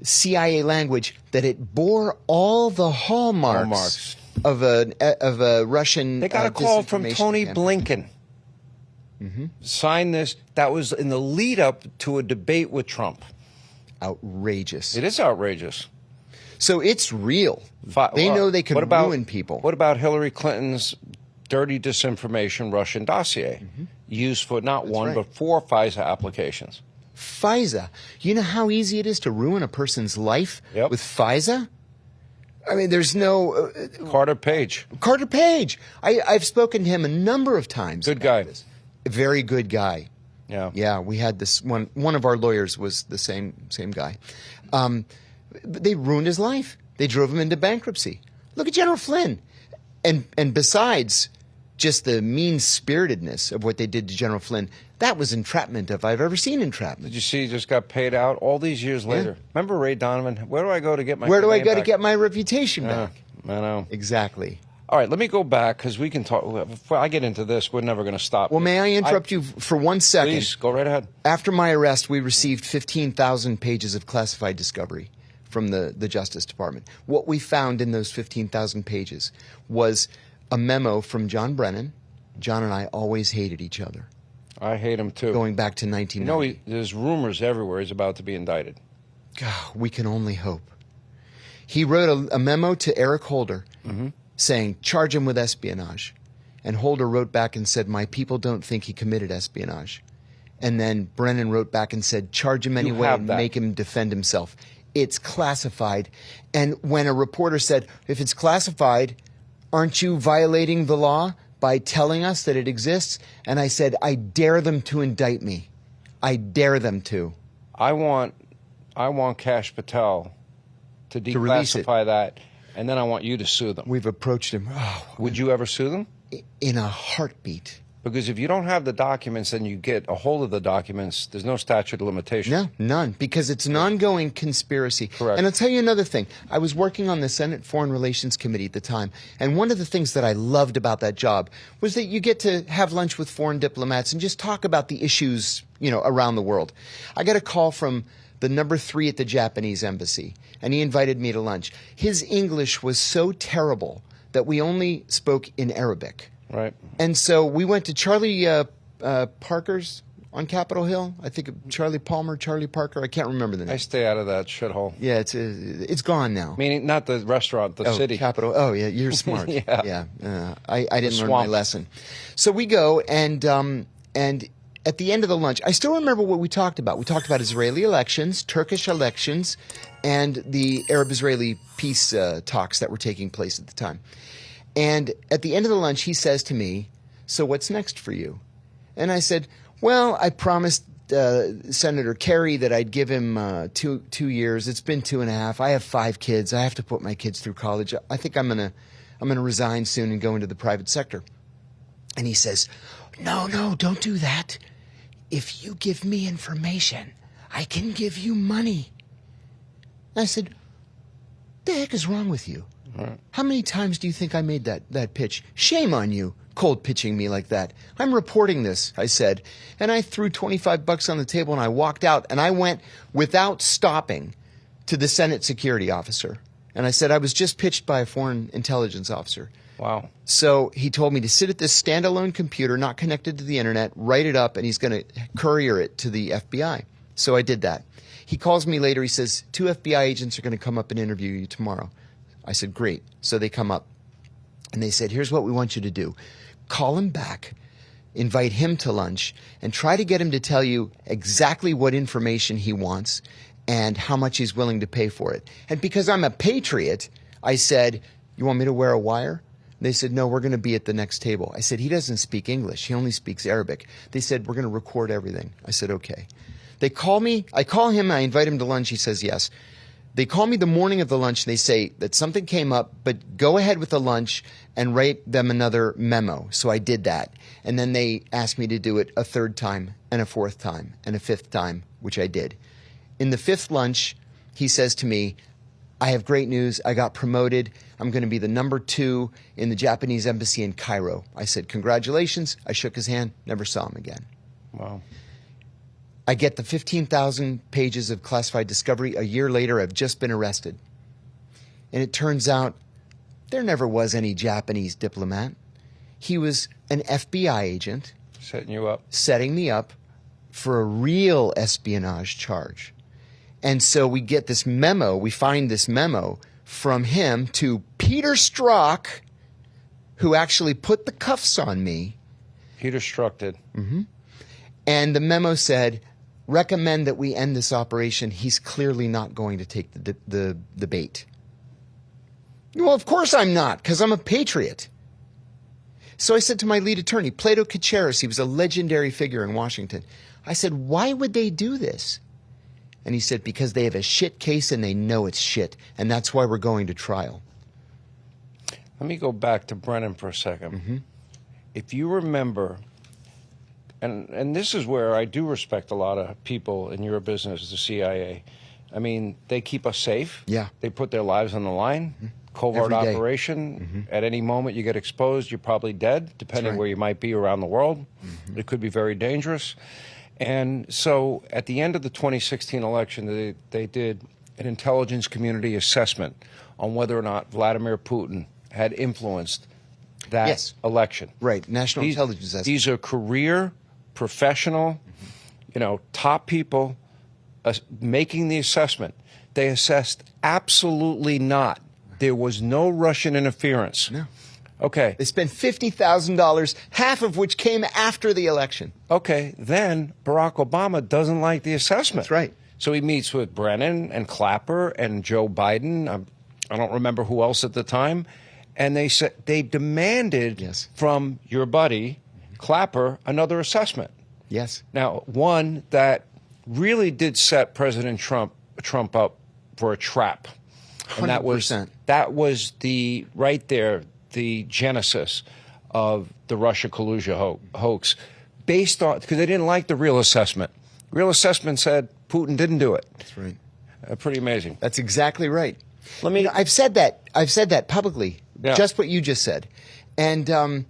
CIA language that it bore all the hallmarks of a Russian. They got a call from disinformation Tony campaign. Blinken. Sign this. That was in the lead up to a debate with Trump. Outrageous. It is outrageous. So it's real. They know they can ruin people. What about Hillary Clinton's dirty disinformation Russian dossier used for not one right. but 4 FISA applications? FISA. You know how easy it is to ruin a person's life Yep. with FISA? I mean, there's no... Carter Page. Carter Page. I've spoken to him a number of times. Good about guy. this. A very good guy. Yeah. Yeah, we had this one. One of our lawyers was the same guy. They ruined his life. They drove him into bankruptcy. Look at General Flynn. And besides just the mean-spiritedness of what they did to General Flynn, that was entrapment if I've ever seen entrapment. Did you see he just got paid out all these years later? Remember Ray Donovan? Where do I go to get my Where do I name go to back? get my reputation back? I know. Exactly. All right, let me go back because we can talk. If I get into this, we're never going to stop. Well, may I interrupt you for 1 second? Please, go right ahead. After my arrest, we received 15,000 pages of classified discovery from the Justice Department. What we found in those 15,000 pages was a memo from John Brennan. John and I always hated each other, I hate him too. going back to 1990. There's rumors everywhere he's about to be indicted. God, we can only hope. He wrote a memo to Eric Holder saying, charge him with espionage. And Holder wrote back and said, my people don't think he committed espionage. And then Brennan wrote back and said, charge him anyway have and that. make him defend himself. It's classified. And when a reporter said, if it's classified, aren't you violating the law by telling us that it exists? And I said, I dare them to indict me. I dare them to. I want Kash Patel to release it. declassify that, and then I want you to sue them. We've approached him Would you ever sue them? in a heartbeat. Because if you don't have the documents and you get a hold of the documents, there's no statute of limitations. No, none, because it's an ongoing conspiracy. Correct. And I'll tell you another thing. I was working on the Senate Foreign Relations Committee at the time, and one of the things that I loved about that job was that you get to have lunch with foreign diplomats and just talk about the issues, around the world. I got a call from the number 3 at the Japanese embassy, and he invited me to lunch. His English was so terrible that we only spoke in Arabic. Right. And so we went to Charlie Parker's on Capitol Hill. I think Charlie Parker. I can't remember the name. I stay out of that shithole. Yeah, it's gone now. Meaning not the restaurant, the city. Capitol. Oh, yeah, you're smart. Yeah. I didn't learn my swamp. lesson. So we go, and at the end of the lunch, I still remember what we talked about. We talked about Israeli elections, Turkish elections, and the Arab-Israeli peace talks that were taking place at the time. And at the end of the lunch, he says to me, so what's next for you? And I said, well, I promised Senator Kerry that I'd give him 2 years. It's been 2.5. I have 5 kids. I have to put my kids through college. I think I'm gonna resign soon and go into the private sector. And he says, no, don't do that. If you give me information, I can give you money. And I said, the heck is wrong with you? Right. How many times do you think I made that pitch? Shame on you, cold pitching me like that. I'm reporting this, I said. And I threw $25 on the table and I walked out, and I went without stopping to the Senate security officer. And I said I was just pitched by a foreign intelligence officer. Wow. So he told me to sit at this standalone computer, not connected to the internet, write it up, and he's going to courier it to the FBI. So I did that. He calls me later. He says, 2 FBI agents are going to come up and interview you tomorrow. I said, great. So they come up, and they said, here's what we want you to do. Call him back, invite him to lunch, and try to get him to tell you exactly what information he wants and how much he's willing to pay for it. And because I'm a patriot, I said, you want me to wear a wire? They said, no, we're going to be at the next table. I said, he doesn't speak English. He only speaks Arabic. They said, we're going to record everything. I said, okay. They call me. I call him. I invite him to lunch. He says, yes. They call me the morning of the lunch. And they say that something came up, but go ahead with the lunch and write them another memo. So I did that. And then they asked me to do it a 3rd time and a 4th time and a 5th time, which I did. In the 5th lunch, he says to me, I have great news. I got promoted. I'm going to be the #2 in the Japanese embassy in Cairo. I said, congratulations. I shook his hand, never saw him again. Wow. I get the 15,000 pages of classified discovery. A year later, I've just been arrested. And it turns out there never was any Japanese diplomat. He was an FBI agent. Setting you up. Setting me up for a real espionage charge. And so we get this memo, we find this memo from him to Peter Strzok, who actually put the cuffs on me. Peter Strzok did. Mm-hmm. And the memo said, recommend that we end this operation. He's clearly not going to take the bait. Well, of course I'm not, because I'm a patriot. So I said to my lead attorney, Plato Kacharis, he was a legendary figure in Washington. I said, why would they do this? And he said, because they have a shit case and they know it's shit, and that's why we're going to trial. Let me go back to Brennan for a second. Mm-hmm. If you remember, and this is where I do respect a lot of people in your business, the CIA. I mean, they keep us safe. Yeah. They put their lives on the line. Mm-hmm. Covert Every day. operation. Mm-hmm. At any moment you get exposed, you're probably dead, depending right. where you might be around the world. Mm-hmm. It could be very dangerous. And so at the end of the 2016 election, they did an intelligence community assessment on whether or not Vladimir Putin had influenced that Yes. election. Right, National Intelligence Assessment. These are career, professional, top people making the assessment. They assessed absolutely not. There was no Russian interference. No. Okay. They spent $50,000, half of which came after the election. Okay, then Barack Obama doesn't like the assessment. That's right. So he meets with Brennan and Clapper and Joe Biden. I don't remember who else at the time. And they said they demanded Yes. from your buddy Clapper another assessment. Yes. Now, one that really did set President Trump up for a trap. And 100%. that was the right there, the genesis of the Russia collusion hoax, based on, because they didn't like the real assessment. Real assessment said Putin didn't do it. That's right. Pretty amazing. That's exactly right. Let me. I've said that publicly. Yeah. Just what you just said. And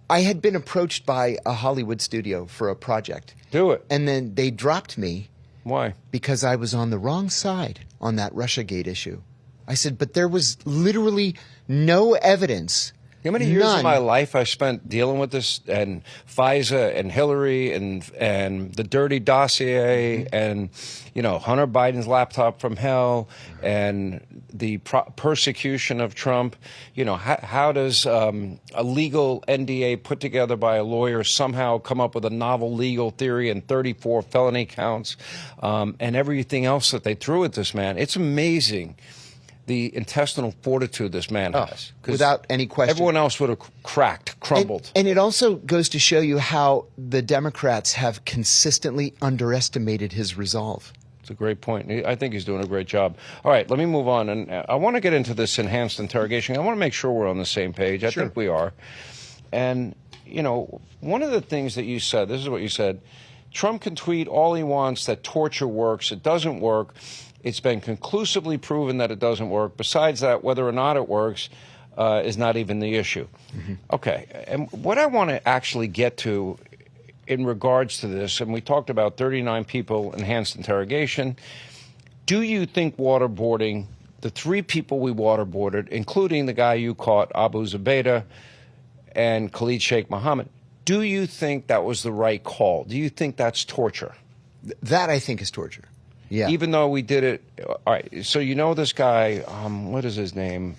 I had been approached by a Hollywood studio for a project. Do it. And then they dropped me. Why? Because I was on the wrong side on that Russiagate issue. I said, but there was literally no evidence. How many years None. of my life I spent dealing with this, and FISA and Hillary and the dirty dossier, and Hunter Biden's laptop from hell, and the persecution of Trump. How does a legal NDA put together by a lawyer somehow come up with a novel legal theory and 34 felony counts, and everything else that they threw at this man? It's amazing. The intestinal fortitude this man has. Without any question. Everyone else would have crumbled. And it also goes to show you how the Democrats have consistently underestimated his resolve. It's a great point. I think he's doing a great job. All right, let me move on. And I want to get into this enhanced interrogation. I want to make sure we're on the same page. I think we are. And, one of the things that you said, this is what you said, Trump can tweet all he wants that torture works. It doesn't work. It's been conclusively proven that it doesn't work. Besides that, whether or not it works is not even the issue. Mm-hmm. Okay, and what I want to actually get to in regards to this, and we talked about 39 people, enhanced interrogation. Do you think waterboarding, the 3 people we waterboarded, including the guy you caught, Abu Zubaydah, and Khalid Sheikh Mohammed, do you think that was the right call? Do you think that's torture? That, I think, is torture. Yeah. Even though we did it, all right. So this guy, what is his name?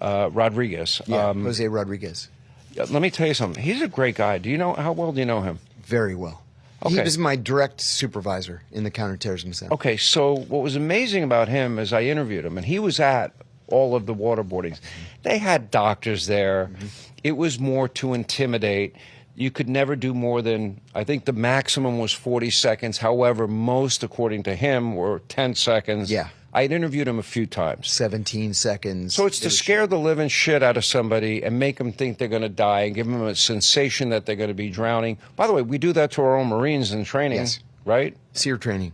Rodriguez. Yeah, Jose Rodriguez. Let me tell you something. He's a great guy. How well do you know him? Very well. Okay. He was my direct supervisor in the counterterrorism center. Okay, so what was amazing about him is I interviewed him, and he was at all of the waterboardings. They had doctors there. Mm-hmm. It was more to intimidate. You could never do more than, I think the maximum was 40 seconds. However, most, according to him, were 10 seconds. Yeah. I had interviewed him a few times. 17 seconds. So it's to scare the living shit out of somebody and make them think they're going to die and give them a sensation that they're going to be drowning. By the way, we do that to our own Marines in training, Yes. right? SEER training.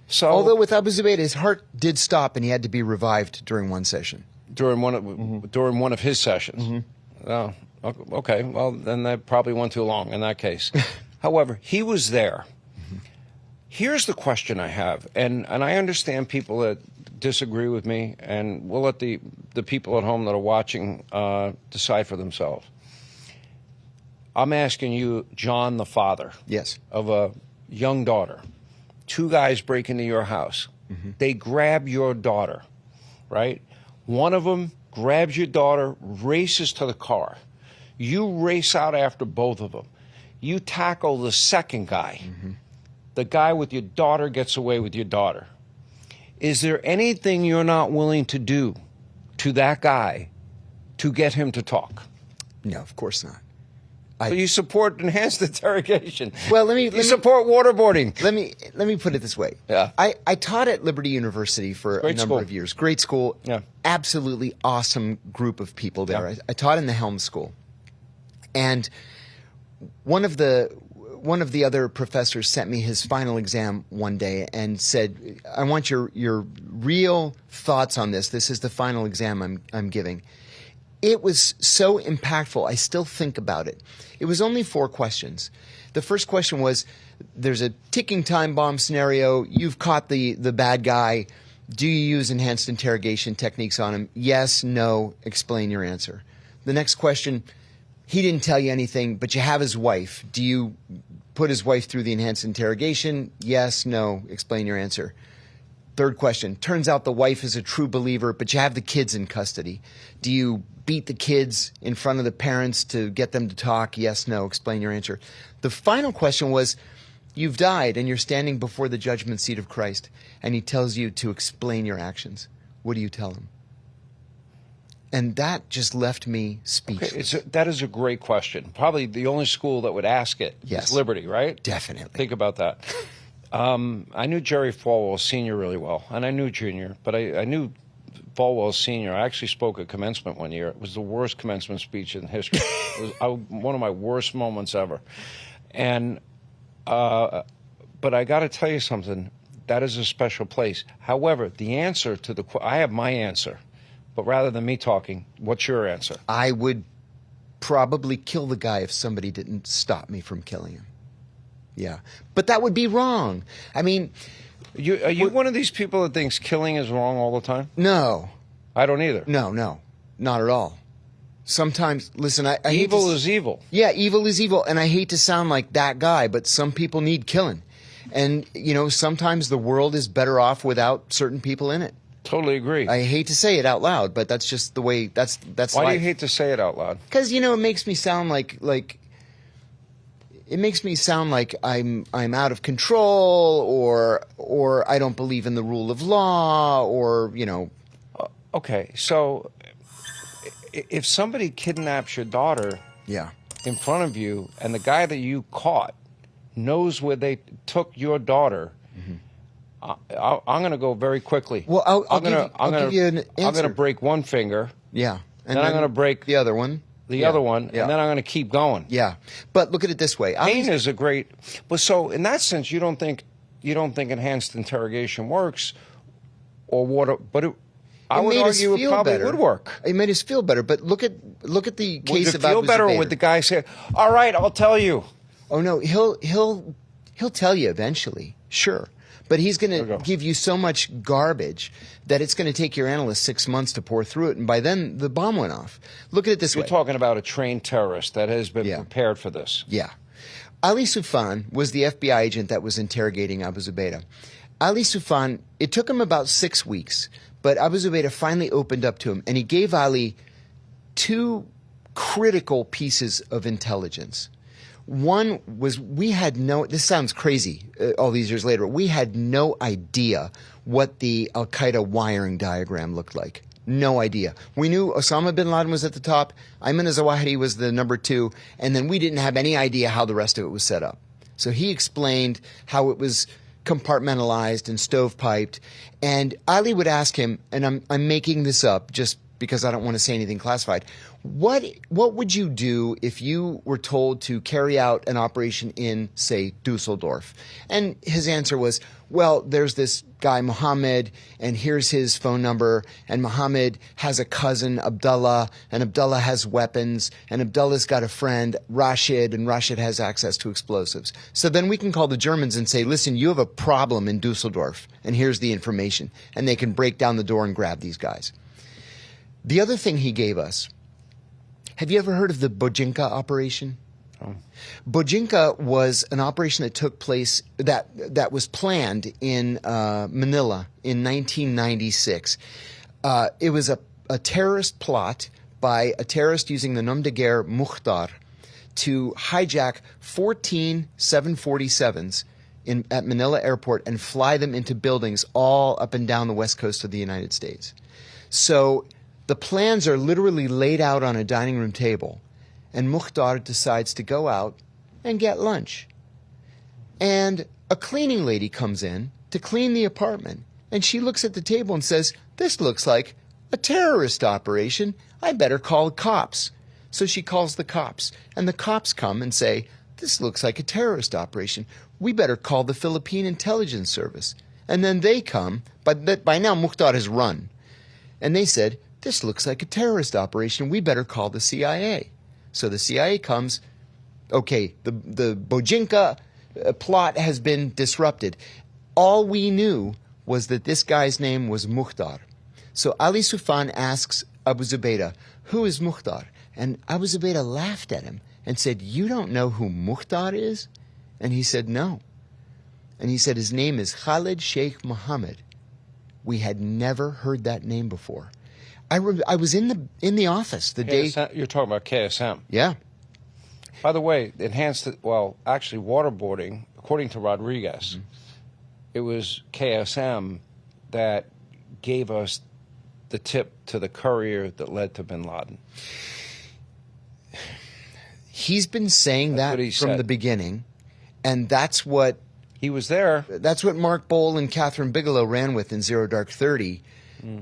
So, Although with Abu Zubaydah, his heart did stop and he had to be revived during one session. during one of his sessions. Oh, okay. Well, then that probably went too long in that case. However, he was there. Here's the question I have, and I understand people that disagree with me, and we'll let the people at home that are watching decide for themselves. I'm asking you, John, the father, Yes. of a young daughter. Two guys break into your house. They grab your daughter, right? One of them grabs your daughter, races to the car. You race out after both of them. You tackle the second guy. The guy with your daughter gets away with your daughter. Is there anything you're not willing to do to that guy to get him to talk? No, of course not. So you support enhanced interrogation. Well, you support waterboarding. Let me put it this way. Yeah. I taught at Liberty University for a number of years. Great school. Yeah. Absolutely awesome group of people there. Yeah. I taught in the Helm School. And one of the other professors sent me his final exam one day and said, "I want your real thoughts on this. This is the final exam I'm giving." It was so impactful. I still think about it. It was only 4 questions. The first question was, there's a ticking time bomb scenario. You've caught the bad guy. Do you use enhanced interrogation techniques on him? Yes, no, explain your answer. The next question, he didn't tell you anything, but you have his wife. Do you put his wife through the enhanced interrogation? Yes, no, explain your answer. Third question, turns out the wife is a true believer, but you have the kids in custody. Do you beat the kids in front of the parents to get them to talk? Yes, no, explain your answer. The final question was, you've died and you're standing before the judgment seat of Christ, and he tells you to explain your actions. What do you tell him? And that just left me speechless. Okay, that is a great question. Probably the only school that would ask it Yes. is Liberty, right? Definitely. Think about that. I knew Jerry Falwell Sr. really well, and I knew Junior, but I knew Falwell Sr. I actually spoke at commencement one year. It was the worst commencement speech in history. It was one of my worst moments ever. And but I got to tell you something. That is a special place. However, the answer to I have my answer, but rather than me talking, what's your answer? I would probably kill the guy if somebody didn't stop me from killing him. Yeah. But that would be wrong. I mean... Are you one of these people that thinks killing is wrong all the time? No. I don't either. No, not at all. Sometimes, listen, I hate evil is evil. Yeah, evil is evil, and I hate to sound like that guy, but some people need killing. And, sometimes the world is better off without certain people in it. Totally agree. I hate to say it out loud, but that's just the way, that's Why life. do you hate to say it out loud? Because, it makes me sound like it makes me sound like I'm out of control, or I don't believe in the rule of law, or Okay, so if somebody kidnaps your daughter, yeah, in front of you, and the guy that you caught knows where they took your daughter, I'm going to go very quickly. Well, I'll give you an answer. I'm going to break one finger. Yeah, and then I'm going to break the other one. The other one, yeah. And then I'm going to keep going. Yeah, but look at it this way. Pain is a great. But so in that sense, you don't think enhanced interrogation works, or what? But I would argue it probably would work. It made us feel better. But look at the case of Abu feel better, or Zubayr. would the guy say, "All right, I'll tell you"? Oh no, he'll tell you eventually, sure. But he's going to give you so much garbage that it's going to take your analyst 6 months to pour through it, and by then the bomb went off. Look at it this way. You're talking about a trained terrorist that has been prepared for this. Yeah. Ali Soufan was the FBI agent that was interrogating Abu Zubayr. Ali Soufan, it took him about 6 weeks, but Abu Zubayr finally opened up to him, and he gave Ali 2 critical pieces of intelligence. One was this sounds crazy all these years later, we had no idea what the Al-Qaeda wiring diagram looked like. No idea. We knew Osama bin Laden was at the top, Ayman al-Zawahiri was the number 2, and then we didn't have any idea how the rest of it was set up. So he explained how it was compartmentalized and stovepiped, and Ali would ask him, and I'm making this up just because I don't want to say anything classified. What would you do if you were told to carry out an operation in, say, Dusseldorf? And his answer was, well, there's this guy, Mohammed, and here's his phone number, and Mohammed has a cousin, Abdullah, and Abdullah has weapons, and Abdullah's got a friend, Rashid, and Rashid has access to explosives. So then we can call the Germans and say, listen, you have a problem in Dusseldorf, and here's the information. And they can break down the door and grab these guys. The other thing he gave us, have you ever heard of the Bojinka operation? Oh. Bojinka was an operation that took place, that was planned in Manila in 1996. It was a terrorist plot by a terrorist using the nom de guerre Mukhtar to hijack 14 747s at Manila Airport and fly them into buildings all up and down the west coast of the United States. So the plans are literally laid out on a dining room table, and Mukhtar decides to go out and get lunch. And a cleaning lady comes in to clean the apartment, and she looks at the table and says, this looks like a terrorist operation. I better call the cops. So she calls the cops, and the cops come and say, this looks like a terrorist operation. We better call the Philippine Intelligence Service. And then they come, but by now Mukhtar has run. And they said, this looks like a terrorist operation. We better call the CIA. So the CIA comes. Okay, the Bojinka plot has been disrupted. All we knew was that this guy's name was Mukhtar. So Ali Sufan asks Abu Zubaydah, who is Mukhtar? And Abu Zubaydah laughed at him and said, you don't know who Mukhtar is? And he said, no. And he said, his name is Khalid Sheikh Mohammed. We had never heard that name before. I was in the office the day. You're talking about KSM. Yeah. By the way, actually waterboarding, according to Rodriguez, it was KSM that gave us the tip to the courier that led to bin Laden. He's been saying that from the beginning, and that's what... He was there. That's what Mark Bowl and Catherine Bigelow ran with in Zero Dark 30.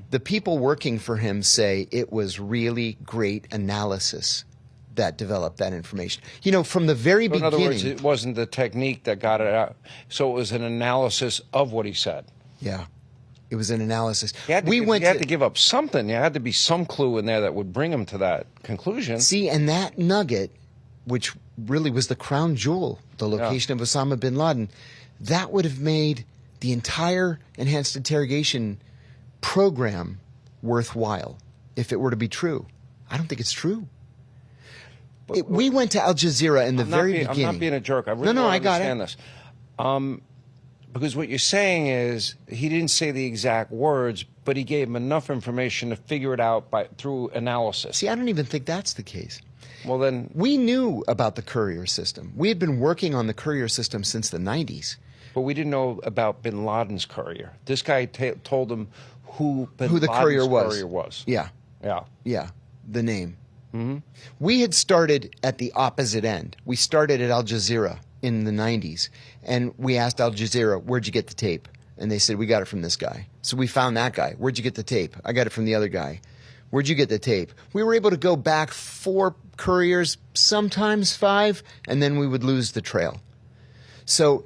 The people working for him say it was really great analysis that developed that information. You know, from the very beginning... In other words, it wasn't the technique that got it out. So it was an analysis of what he said. Yeah. It was an analysis. You had to give up something. There had to be some clue in there that would bring him to that conclusion. See, and that nugget, which really was the crown jewel, the location of Osama bin Laden, that would have made the entire enhanced interrogation program worthwhile if it were to be true. I don't think it's true. We went to Al Jazeera in the very beginning. I'm not being a jerk. I really don't understand this. Because what you're saying is he didn't say the exact words, but he gave him enough information to figure it out through analysis. See, I don't even think that's the case. Well, then... We knew about the courier system. We had been working on the courier system since the 90s. But we didn't know about bin Laden's courier. This guy told him who the courier was. Yeah. Yeah. Yeah, the name. Mm-hmm. We had started at the opposite end. We started at Al Jazeera in the 90s, and we asked Al Jazeera, where'd you get the tape? And they said, we got it from this guy. So we found that guy. Where'd you get the tape? I got it from the other guy. Where'd you get the tape? We were able to go back 4 couriers, sometimes 5, and then we would lose the trail. So,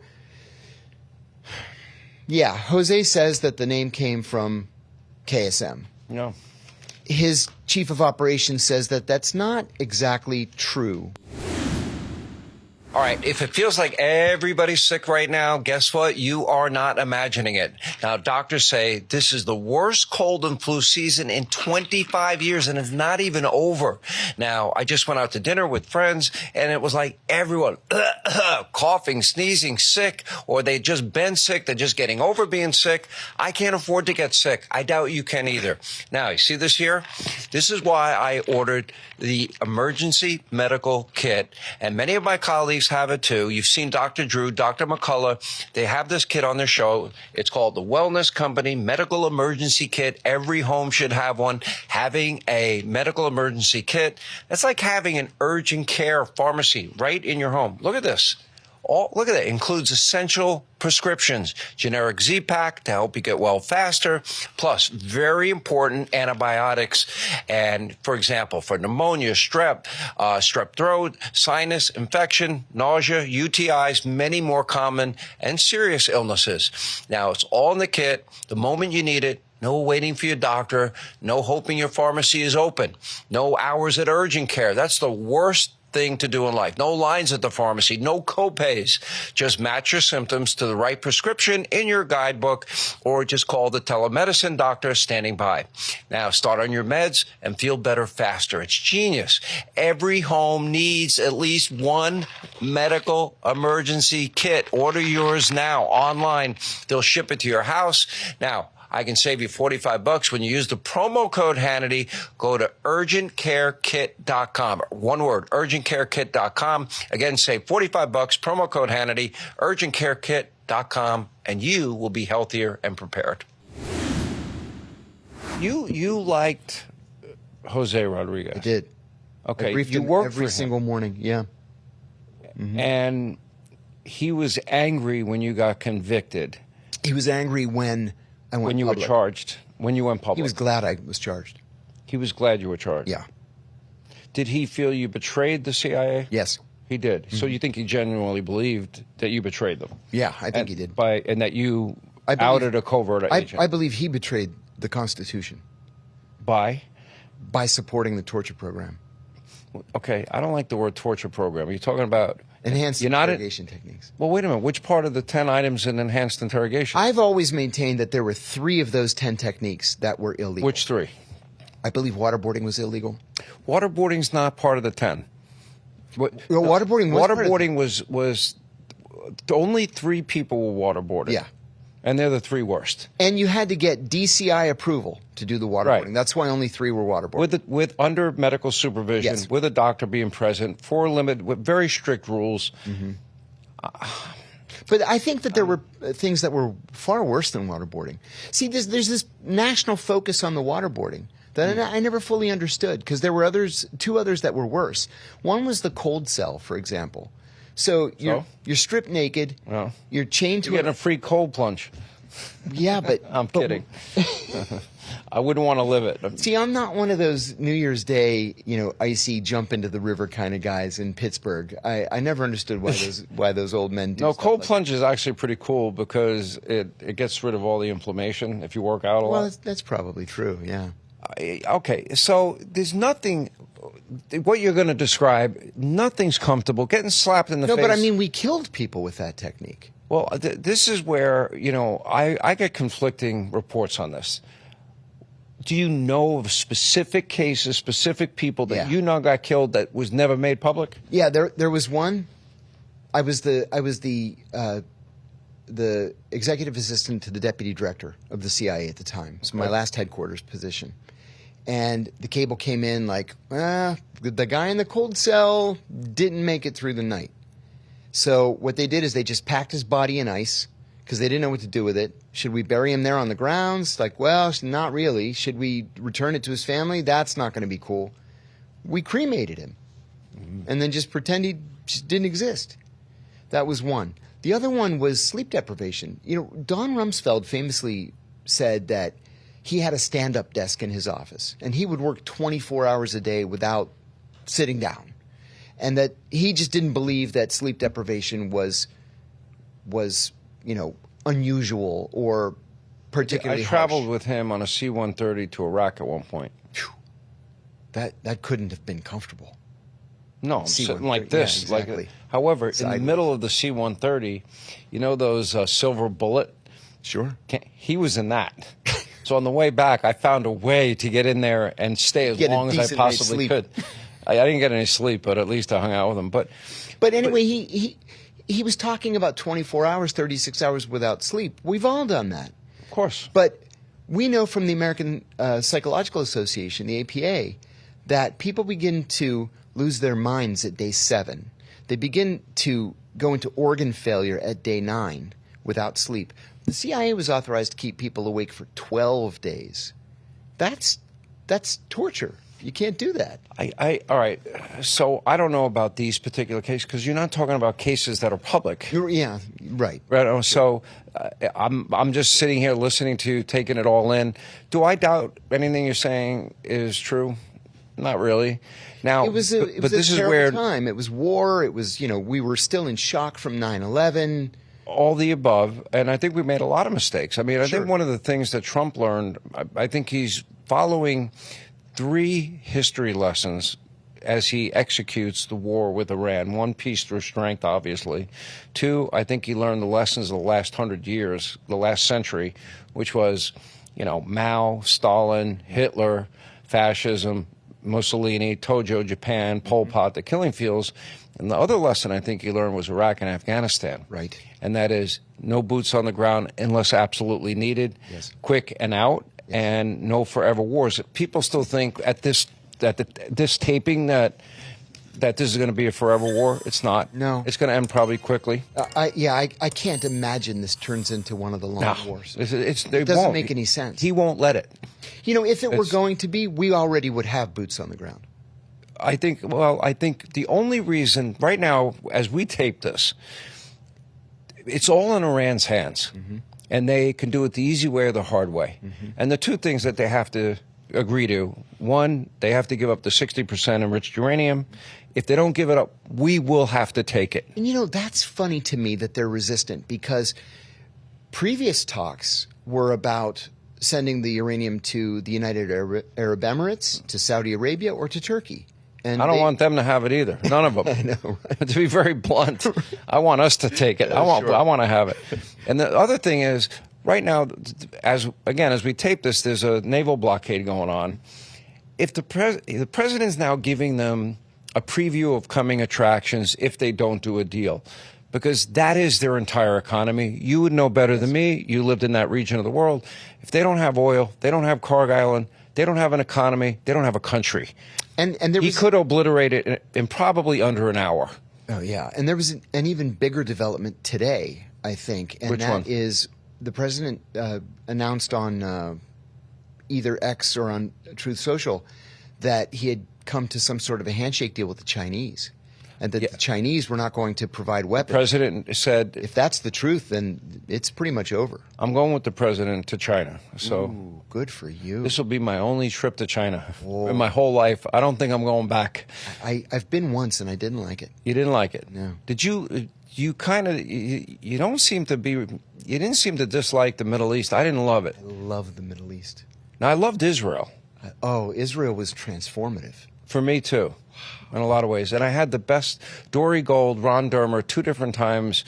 yeah, Jose says that the name came from KSM. No. His chief of operations says that that's not exactly true. All right, if it feels like everybody's sick right now, guess what? You are not imagining it. Now, doctors say this is the worst cold and flu season in 25 years, and it's not even over. Now, I just went out to dinner with friends, and it was like everyone coughing, sneezing, sick, or they'd just been sick. They're just getting over being sick. I can't afford to get sick. I doubt you can either. Now, you see this here? This is why I ordered the emergency medical kit, and many of my colleagues have it too. You've seen Dr. Drew, Dr. McCullough. They have this kit on their show. It's called the Wellness Company Medical Emergency Kit. Every home should have one. Having a medical emergency kit, that's like having an urgent care pharmacy right in your home. Look at this. Look at that. Includes essential prescriptions, generic Z-Pak to help you get well faster, plus very important antibiotics. And for example, for pneumonia, strep throat, sinus infection, nausea, UTIs, many more common and serious illnesses. Now, it's all in the kit. The moment you need it, no waiting for your doctor, no hoping your pharmacy is open, no hours at urgent care. That's the worst thing to do in life. No lines at the pharmacy, no copays. Just match your symptoms to the right prescription in your guidebook, or just call the telemedicine doctor standing by. Now start on your meds and feel better faster. It's genius. Every home needs at least one medical emergency kit. Order yours now online. They'll ship it to your house. Now, I can save you $45 when you use the promo code Hannity. Go to urgentcarekit.com. One word, urgentcarekit.com. Again, save $45, promo code Hannity, urgentcarekit.com, and you will be healthier and prepared. You liked Jose Rodriguez. I did. Okay, I briefed you him worked every for him. single morning. Yeah. And he was angry when you got convicted. He was angry when I went When you public. were charged, when you went public. He was glad I was charged. He was glad you were charged. Yeah. Did he feel you betrayed the CIA? Yes. He did. So you think he genuinely believed that you betrayed them? Yeah, I think he did. And that you I believe- outed a covert agent? I believe he betrayed the Constitution By? by supporting the torture program. Okay, I don't like the word torture program. You're talking about... Enhanced You're not interrogation techniques. Well, wait a minute. Which part of the 10 items in enhanced interrogation? I've always maintained that there were 3 of those 10 techniques that were illegal. Which 3? I believe waterboarding was illegal. Waterboarding's not part of the 10. Well, waterboarding was part of the- Waterboarding was only 3 people were waterboarded. Yeah. And they're the 3 worst. And you had to get DCI approval to do the waterboarding. Right. That's why only 3 were waterboarded. With under medical supervision, Yes. with a doctor being present, with very strict rules. But I think that there were things that were far worse than waterboarding. See, there's this national focus on the waterboarding that I never fully understood, because there were 2 others that were worse. One was the cold cell, for example. So you're stripped naked. Well, You're chained to You're getting a free cold plunge. Yeah, but I'm kidding. I wouldn't want to live it. See, I'm not one of those New Year's Day, icy jump into the river kind of guys in Pittsburgh. I never understood why those old men do. No, stuff cold like plunge is actually pretty cool because it gets rid of all the inflammation if you work out a Well, lot. that's probably true. Yeah. Okay, so there's nothing. What you're going to describe, nothing's comfortable. Getting slapped in the face. No, but I mean, we killed people with that technique. Well, this is where, I get conflicting reports on this. Do you know of specific cases, specific people that Yeah. you know got killed that was never made public? Yeah, there was one. I was the executive assistant to the deputy director of the CIA at the time. It was my last headquarters position. And the cable came in like, the guy in the cold cell didn't make it through the night. So what they did is they just packed his body in ice because they didn't know what to do with it. Should we bury him there on the grounds? Like, well, not really. Should we return it to his family? That's not going to be cool. We cremated him and then just pretend he just didn't exist. That was one. The other one was sleep deprivation. Don Rumsfeld famously said that he had a stand-up desk in his office, and he would work 24 hours a day without sitting down, and that he just didn't believe that sleep deprivation was unusual or particularly I traveled harsh. with him on a C-130 to Iraq at one point. That couldn't have been comfortable. No, I'm C-130, sitting like this. yeah, exactly. However, in Sideways. the middle of the C-130, those Silver Bullet? Sure. He was in that. So on the way back, I found a way to get in there and stay as Get a long as I decent night's possibly sleep. could. I didn't get any sleep, but at least I hung out with him. But anyway, he was talking about 24 hours, 36 hours without sleep. We've all done that. of course, But we know from the American Psychological Association, the APA, that people begin to lose their minds at day 7. They begin to go into organ failure at day 9 without sleep. The CIA was authorized to keep people awake for 12 days. That's torture. You can't do that. All right. So I don't know about these particular cases because you're not talking about cases that are public. Yeah, right. Right. So I'm just sitting here listening to you, taking it all in. Do I doubt anything you're saying is true? Not really. Now, It was a terrible time. It was war. It was, we were still in shock from 9/11. All the above, and I think we made a lot of mistakes. I mean, I Sure. think one of the things that Trump learned, I think he's following 3 history lessons as he executes the war with Iran. 1, peace through strength, obviously. 2, I think he learned the lessons of the last 100 years, the last century, which was, Mao, Stalin, Hitler, fascism, Mussolini, Tojo, Japan, Pol Pot, the killing fields. And the other lesson I think he learned was Iraq and Afghanistan. Right. And that is no boots on the ground unless absolutely needed, Yes. quick and out, and no forever wars. People still think at this taping that this is going to be a forever war. It's not. No. It's going to end probably quickly. I can't imagine this turns into one of the long wars. It doesn't make any sense. He won't let it. If it were going to be, we already would have boots on the ground. I think the only reason right now, as we tape this, it's all in Iran's hands. Mm-hmm. And they can do it the easy way or the hard way. Mm-hmm. And the 2 things that they have to agree to, 1, they have to give up the 60% enriched uranium. If they don't give it up, we will have to take it. And that's funny to me that they're resistant, because previous talks were about sending the uranium to the United Arab Emirates, to Saudi Arabia, or to Turkey. And I don't want them to have it either. None of them. I know, right? To be very blunt, I want us to take it. I want to have it. And the other thing is, right now, as we tape this, there's a naval blockade going on. If the president's now giving them a preview of coming attractions if they don't do a deal, because that is their entire economy. You would know better than me. You lived in that region of the world. If they don't have oil, they don't have Carg Island, they don't have an economy, they don't have a country. And he could obliterate it in probably under an hour. Oh, yeah. And there was an even bigger development today, I think. And Which one? that is the president announced on either X or on Truth Social that he had come to some sort of a handshake deal with the Chinese. And that the Chinese were not going to provide weapons. The president said, if that's the truth, then it's pretty much over. I'm going with the president to China. So Ooh, good for you. This will be my only trip to China in my whole life. I don't think I'm going back. I've been once and I didn't like it. You didn't like it? No. Did you? You kind of. You don't seem to be. You didn't seem to dislike the Middle East. I didn't love it. I love the Middle East. Now I loved Israel. Israel was transformative. For me too, in a lot of ways. And I had the best Dory Gold, Ron Dermer, 2 different times.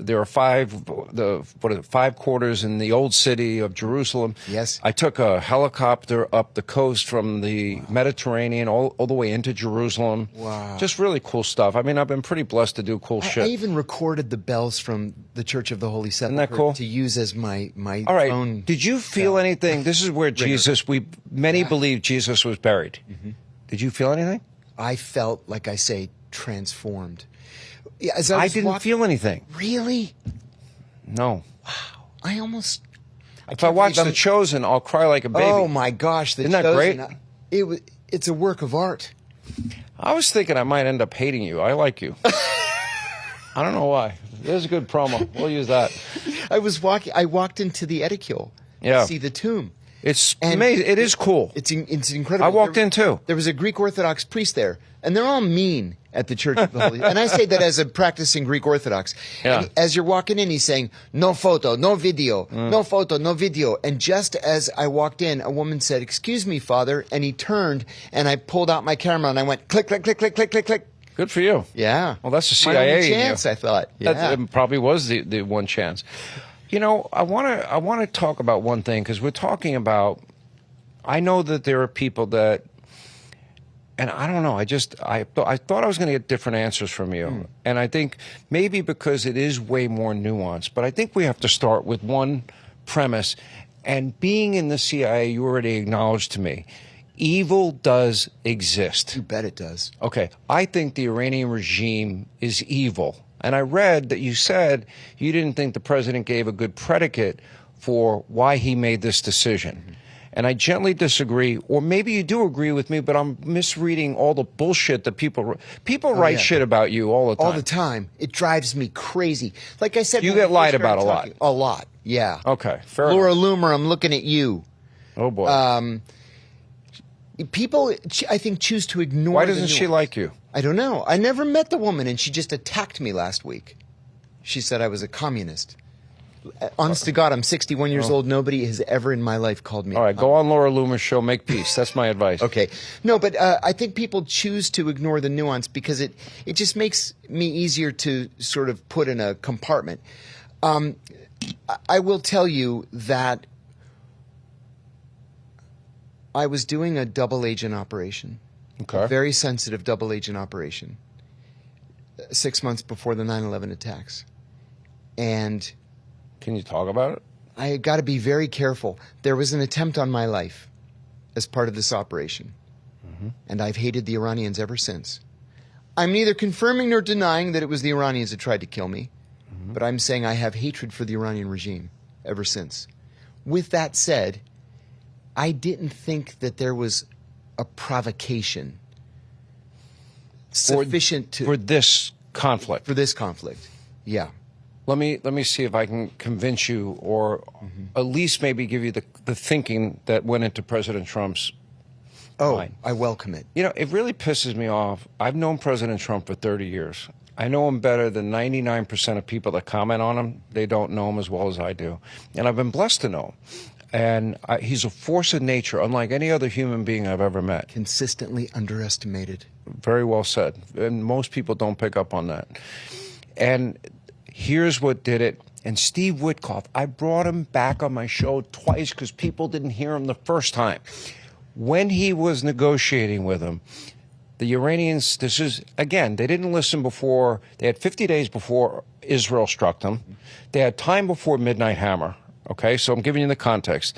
There are 5 quarters in the old city of Jerusalem. Yes. I took a helicopter up the coast from the Mediterranean all the way into Jerusalem. Wow. Just really cool stuff. I mean, I've been pretty blessed to do cool shit. I even recorded the bells from the Church of the Holy Sepulchre. Isn't that cool? To use as my All right. own. Did you feel anything? This is where Jesus, many believe Jesus was buried. Mm-hmm. Did you feel anything? I felt, like I say, transformed. Yeah, as I didn't feel anything. Really? No. Wow. I almost. If I watch The Chosen, I'll cry like a baby. Oh my gosh! Isn't that great? It's a work of art. I was thinking I might end up hating you. I like you. I don't know why. There's a good promo. We'll use that. I walked into the Edicule. Yeah. To see the tomb. It's amazing. It is cool. It's incredible. I walked in too. There was a Greek Orthodox priest there, and they're all mean at the Church of the Holy. And I say that as a practicing Greek Orthodox. Yeah. And as you're walking in, he's saying, "No photo, no video, no photo, no video." And just as I walked in, a woman said, "Excuse me, Father," and he turned, and I pulled out my camera, and I went click, click, click, click, click, click, click. Good for you. Yeah. Well, that's the CIA. My only in you. chance, I thought. Yeah. That probably was the one chance. I want to talk about one thing, because we're talking about. I know that there are people that, and I don't know. I thought I was going to get different answers from you, and I think maybe because it is way more nuanced. But I think we have to start with one premise. And being in the CIA, you already acknowledged to me, evil does exist. You bet it does. Okay, I think the Iranian regime is evil. And I read that you said you didn't think the president gave a good predicate for why he made this decision. and I gently disagree, or maybe you do agree with me, but I'm misreading all the bullshit that people write shit about you all the time. All the time. It drives me crazy. Like I said, You when get we lied first started about a lot. talking- A lot, yeah. Okay, fair Laura enough. Loomer, I'm looking at you. Oh, boy. People, I think, choose to ignore Why the doesn't she nuance. like you? I don't know. I never met the woman, and she just attacked me last week. She said I was a communist. Honest to God, I'm 61 years old. Nobody has ever in my life called me. All right, go on Laura Loomer's show, make peace. That's my advice. Okay. No, but I think people choose to ignore the nuance because it just makes me easier to sort of put in a compartment. I will tell you that I was doing a double agent operation, Okay. a very sensitive double agent operation, 6 months before the 9/11 attacks. And Can you talk about it? I got to be very careful. There was an attempt on my life as part of this operation, and I've hated the Iranians ever since. I'm neither confirming nor denying that it was the Iranians that tried to kill me, but I'm saying I have hatred for the Iranian regime ever since. With that said, I didn't think that there was a provocation sufficient For this conflict. for this conflict. Yeah. Let me see if I can convince you, or at least maybe give you the thinking that went into President Trump's Oh, mind. I welcome it. You know, it really pisses me off. I've known President Trump for 30 years. I know him better than 99% of people that comment on him. They don't know him as well as I do. And I've been blessed to know him. And he's a force of nature, unlike any other human being I've ever met. Consistently underestimated. Very well said. And most people don't pick up on that. And here's what did it. And Steve Witkoff, I brought him back on my show twice because people didn't hear him the first time. When he was negotiating with him, the Iranians, this is, again, they didn't listen before. They had 50 days before Israel struck them. They had time before Midnight Hammer. Okay, so I'm giving you the context.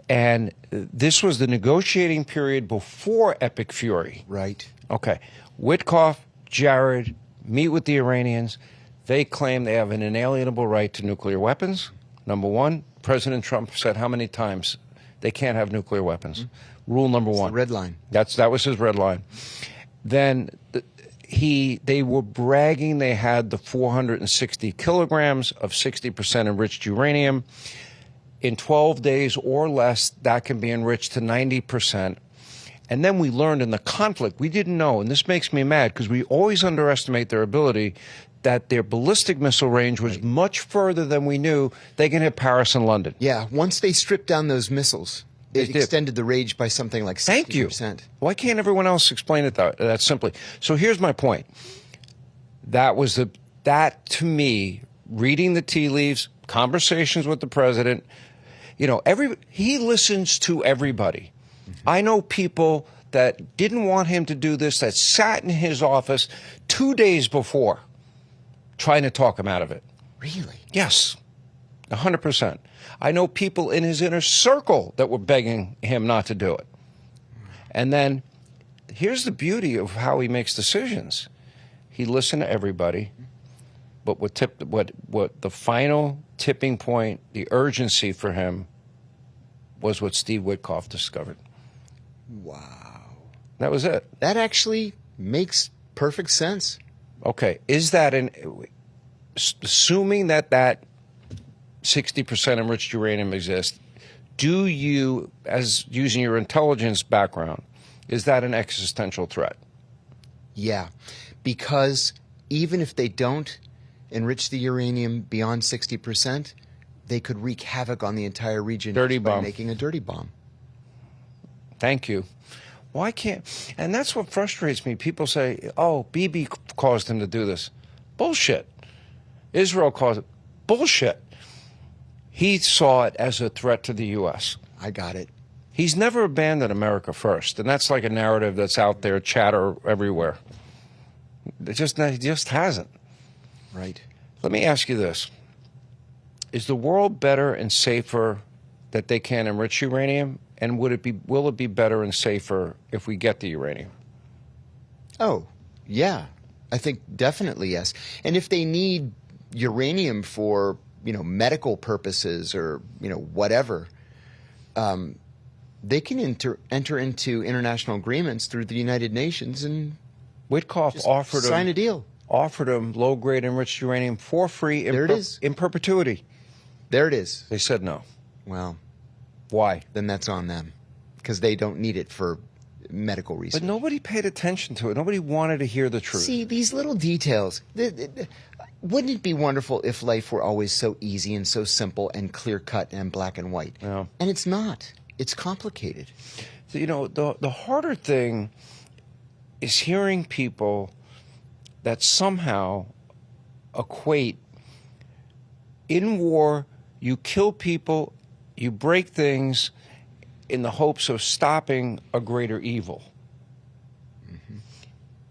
And this was the negotiating period before Epic Fury. Right. Okay. Witkoff, Jared, meet with the Iranians. They claim they have an inalienable right to nuclear weapons. Number one, President Trump said how many times they can't have nuclear weapons. Rule number one. The red line. That was his red line. Then they were bragging they had the 460 kilograms of 60% enriched uranium. In 12 days or less, that can be enriched to 90%. And then we learned in the conflict, we didn't know, and this makes me mad because we always underestimate their ability, that their ballistic missile range was much further than we knew. They can hit Paris and London. Yeah, once they stripped down those missiles, it did. extended the range by something like 60%. Thank you. Why can't everyone else explain it that simply? So here's my point. That to me, reading the tea leaves, conversations with the president, you know, he listens to everybody. I know people that didn't want him to do this, that sat in his office 2 days before trying to talk him out of it. Really? Yes, 100%. I know people in his inner circle that were begging him not to do it. And then here's the beauty of how he makes decisions. He listened to everybody, but what the final tipping point, the urgency for him, was what Steve Witkoff discovered. Wow. That was it. That actually makes perfect sense. Okay, is that assuming that 60% enriched uranium exists, do you, as using your intelligence background, is that an existential threat? Yeah, because even if they don't enrich the uranium beyond 60%, they could wreak havoc on the entire region Dirty by bomb. making a dirty bomb. Thank you. Why can't, and that's what frustrates me. People say, oh, Bibi caused him to do this. Bullshit. Israel caused it. Bullshit. He saw it as a threat to the U.S. I got it. He's never abandoned America first, and that's like a narrative that's out there, chatter everywhere. He just hasn't. Right. Let me ask you this. Is the world better and safer that they can't enrich uranium? And will it be better and safer if we get the uranium? Oh, yeah. I think definitely yes. And if they need uranium for, medical purposes or, whatever, they can enter into international agreements through the United Nations and Witkoff offered sign a deal. Offered them low-grade enriched uranium for free There it is. in perpetuity. There it is. They said no. Well, Why? then that's on them because they don't need it for medical research. But nobody paid attention to it. Nobody wanted to hear the truth. See, these little details. Wouldn't it be wonderful if life were always so easy and so simple and clear-cut and black and white? Yeah. And it's not. It's complicated. So, you know, the harder thing is hearing people that somehow equate in war, you kill people, you break things in the hopes of stopping a greater evil. Mm-hmm.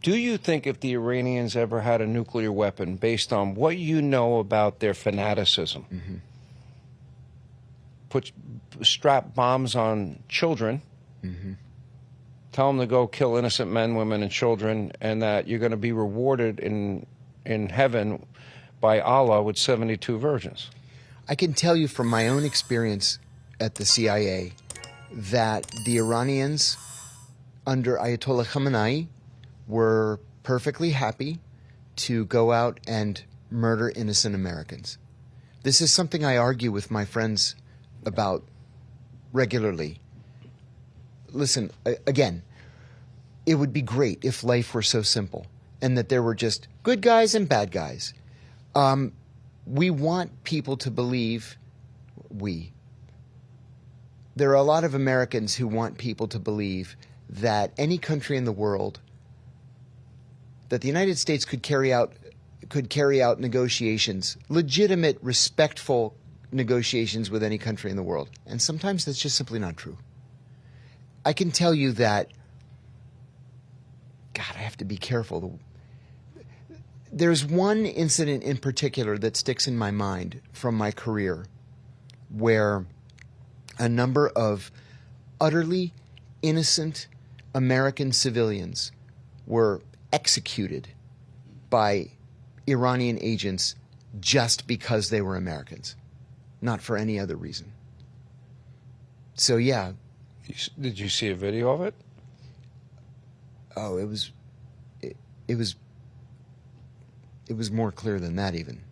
Do you think if the Iranians ever had a nuclear weapon, based on what you know about their fanaticism, strap bombs on children, tell them to go kill innocent men, women, and children, and that you're going to be rewarded in heaven by Allah with 72 virgins? I can tell you from my own experience at the CIA that the Iranians under Ayatollah Khamenei were perfectly happy to go out and murder innocent Americans. This is something I argue with my friends about regularly. Listen, again, it would be great if life were so simple and that there were just good guys and bad guys. We want people to believe, there are a lot of Americans who want people to believe that any country in the world, that the United States could carry out negotiations, legitimate, respectful negotiations with any country in the world. And sometimes that's just simply not true. I can tell you that, God, I have to be careful. There's one incident in particular that sticks in my mind from my career where a number of utterly innocent American civilians were executed by Iranian agents just because they were Americans, not for any other reason. So, yeah. Did you see a video of it? Oh, it was more clear than that even.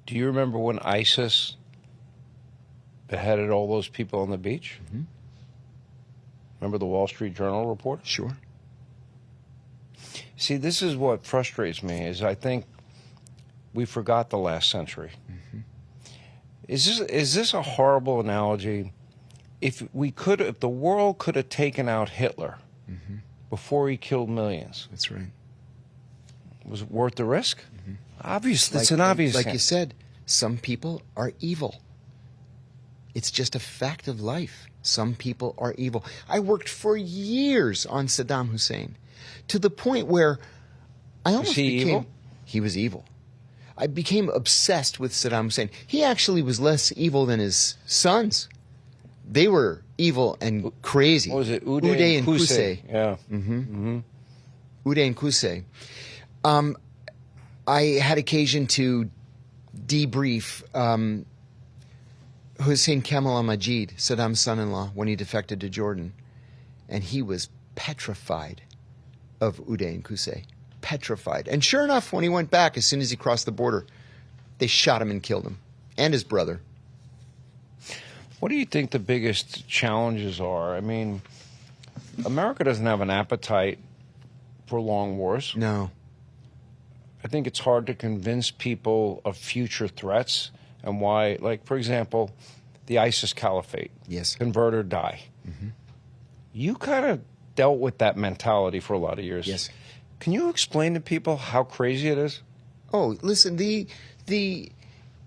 Do you remember when ISIS beheaded all those people on the beach? Mm-hmm. Remember the Wall Street Journal report? Sure. See, this is what frustrates me, is I think we forgot the last century. Mm-hmm. Is this a horrible analogy? If the world could have taken out Hitler before he killed millions, That's right. was it worth the risk? Obviously, it's an obvious. Like you said, some people are evil. It's just a fact of life. Some people are evil. I worked for years on Saddam Hussein, to the point where I almost became evil? He was evil. I became obsessed with Saddam Hussein. He actually was less evil than his sons. They were evil and crazy. What was it? Uday and Qusay. Yeah. Uday and Qusay. I had occasion to debrief Hussein Kamal al-Majid, Saddam's son-in-law, when he defected to Jordan. And he was petrified of Uday and Qusay. Petrified. And sure enough, when he went back, as soon as he crossed the border, they shot him and killed him. And his brother. What do you think the biggest challenges are? I mean, America doesn't have an appetite for long wars. No. I think it's hard to convince people of future threats and why, like, for example, the ISIS caliphate. Yes. Convert or die. You kind of dealt with that mentality for a lot of years. Yes. Can you explain to people how crazy it is? Oh, listen, the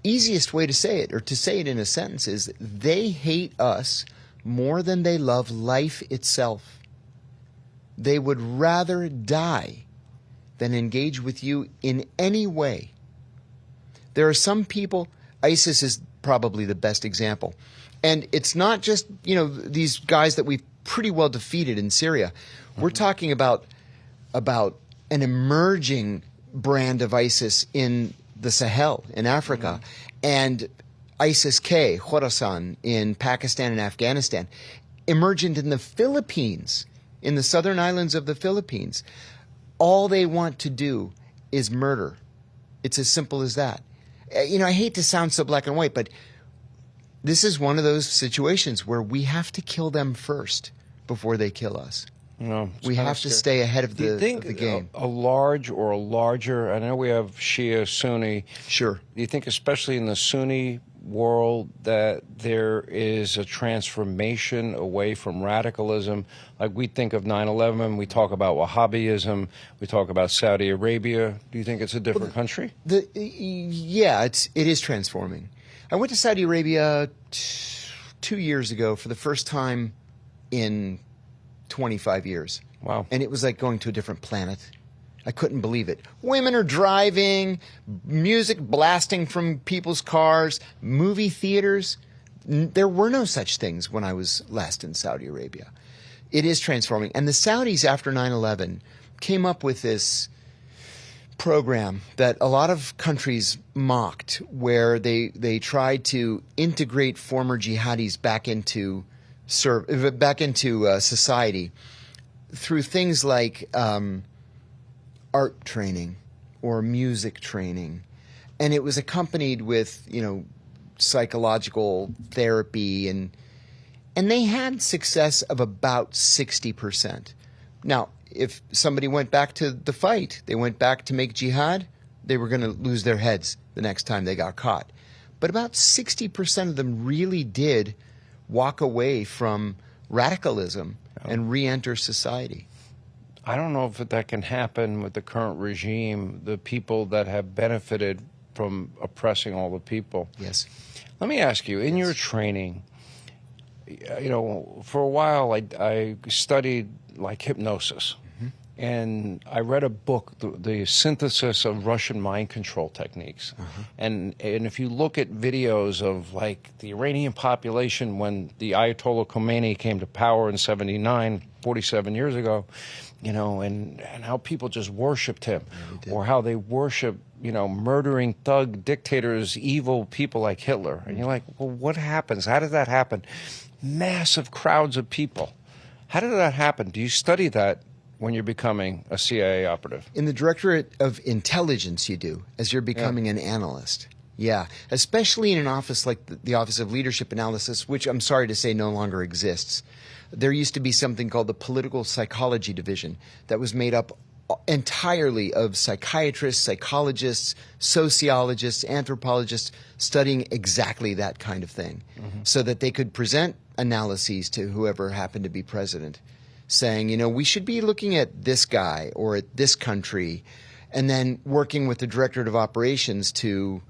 easiest way to say it, or to say it in a sentence, is they hate us more than they love life itself. They would rather die than engage with you in any way. There are some people, ISIS is probably the best example. And it's not just, these guys that we've pretty well defeated in Syria. We're talking about an emerging brand of ISIS in the Sahel in Africa, and ISIS-K, Khorasan in Pakistan and Afghanistan. emergent in the Philippines, in the southern islands of the Philippines. All they want to do is murder. It's as simple as that. I hate to sound so black and white, but this is one of those situations where we have to kill them first before they kill us. We have to stay ahead of the game. A large or a larger, I know we have Shia, Sunni. Sure. Do you think, especially in the Sunni world, that there is a transformation away from radicalism? Like we think of 9/11, we talk about Wahhabism, we talk about Saudi Arabia. Do you think it's a different country? Yeah, it is transforming. I went to Saudi Arabia 2 years ago for the first time in 25 years. Wow. And it was like going to a different planet. I couldn't believe it. Women are driving, music blasting from people's cars, movie theaters. There were no such things when I was last in Saudi Arabia. It is transforming. And the Saudis, after 9/11, came up with this program that a lot of countries mocked, where they tried to integrate former jihadis back into society through things like art training or music training, and it was accompanied with psychological therapy, and they had success of about 60%. Now, if somebody went back to the fight, they went back to make jihad, they were going to lose their heads the next time they got caught. But about 60% of them really did walk away from radicalism and re-enter society. I don't know if that can happen with the current regime, the people that have benefited from oppressing all the people. Yes. Let me ask you, in your training, for a while I studied like hypnosis. And I read a book, the synthesis of Russian mind control techniques. And if you look at videos of like the Iranian population when the Ayatollah Khomeini came to power in 79, 47 years ago, and how people just worshipped him, or how they worship, murdering thug dictators, evil people like Hitler. And you're like, well, what happens? How does that happen? Massive crowds of people. How did that happen? Do you study that when you're becoming a CIA operative? In the Directorate of Intelligence, you do, as you're becoming an analyst. Yeah, especially in an office like the Office of Leadership Analysis, which I'm sorry to say no longer exists. There used to be something called the Political Psychology Division that was made up entirely of psychiatrists, psychologists, sociologists, anthropologists studying exactly that kind of thing, so that they could present analyses to whoever happened to be president, saying, we should be looking at this guy or at this country, and then working with the Directorate of Operations to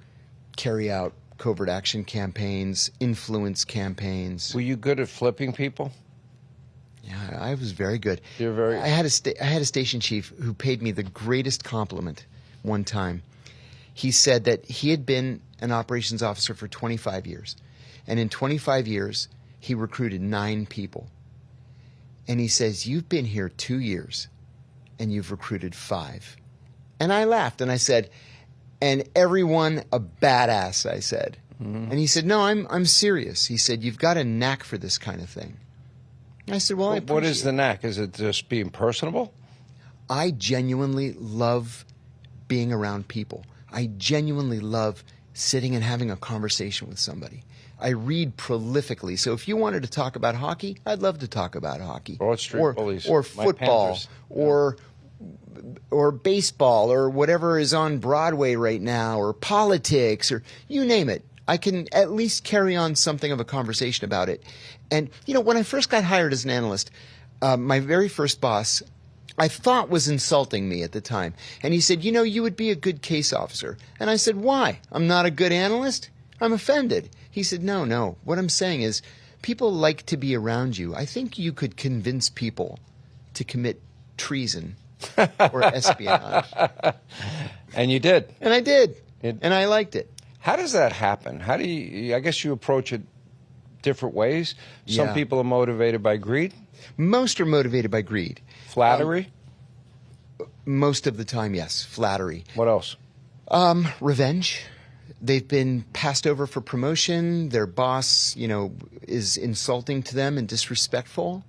carry out covert action campaigns, influence campaigns. Were you good at flipping people? Yeah, I was very good. You're very. I had a station chief who paid me the greatest compliment one time. He said that he had been an operations officer for 25 years, and in 25 years he recruited 9 people. And he says, you've been here 2 years, and you've recruited 5. And I laughed, and I said, and everyone a badass, I said. And he said, no, I'm serious. He said, you've got a knack for this kind of thing. I said, well, what is the knack? Is it just being personable? I genuinely love being around people. I genuinely love sitting and having a conversation with somebody. I read prolifically. So if you wanted to talk about hockey, I'd love to talk about hockey. Broad Street Bullies. Or football. Or baseball, or whatever is on Broadway right now, or politics, or you name it. I can at least carry on something of a conversation about it. And, when I first got hired as an analyst, my very first boss, I thought was insulting me at the time. And he said, you would be a good case officer. And I said, why? I'm not a good analyst? I'm offended. He said, no. What I'm saying is people like to be around you. I think you could convince people to commit treason or espionage. And you did. And I did. And I liked it. How does that happen? How do you, I guess you approach it different ways. Some people are motivated by greed. Most are motivated by greed. Flattery? Most of the time, yes. Flattery. What else? Revenge. They've been passed over for promotion. Their boss, is insulting to them and disrespectful.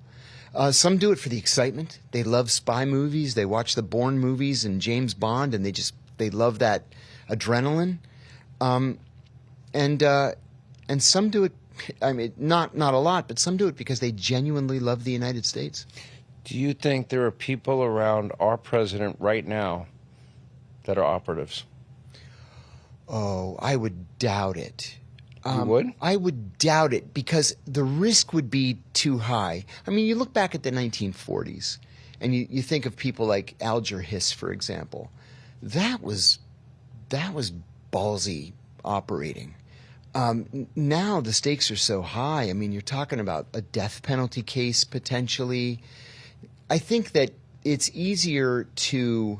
Some do it for the excitement. They love spy movies. They watch the Bourne movies and James Bond, and they love that adrenaline. And some do it. I mean, not a lot, but some do it because they genuinely love the United States. Do you think there are people around our president right now that are operatives? Oh, I would doubt it. You would? I would doubt it because the risk would be too high. I mean, you look back at the 1940s and you think of people like Alger Hiss, for example. That was ballsy operating. Now the stakes are so high. I mean, you're talking about a death penalty case potentially. I think that it's easier to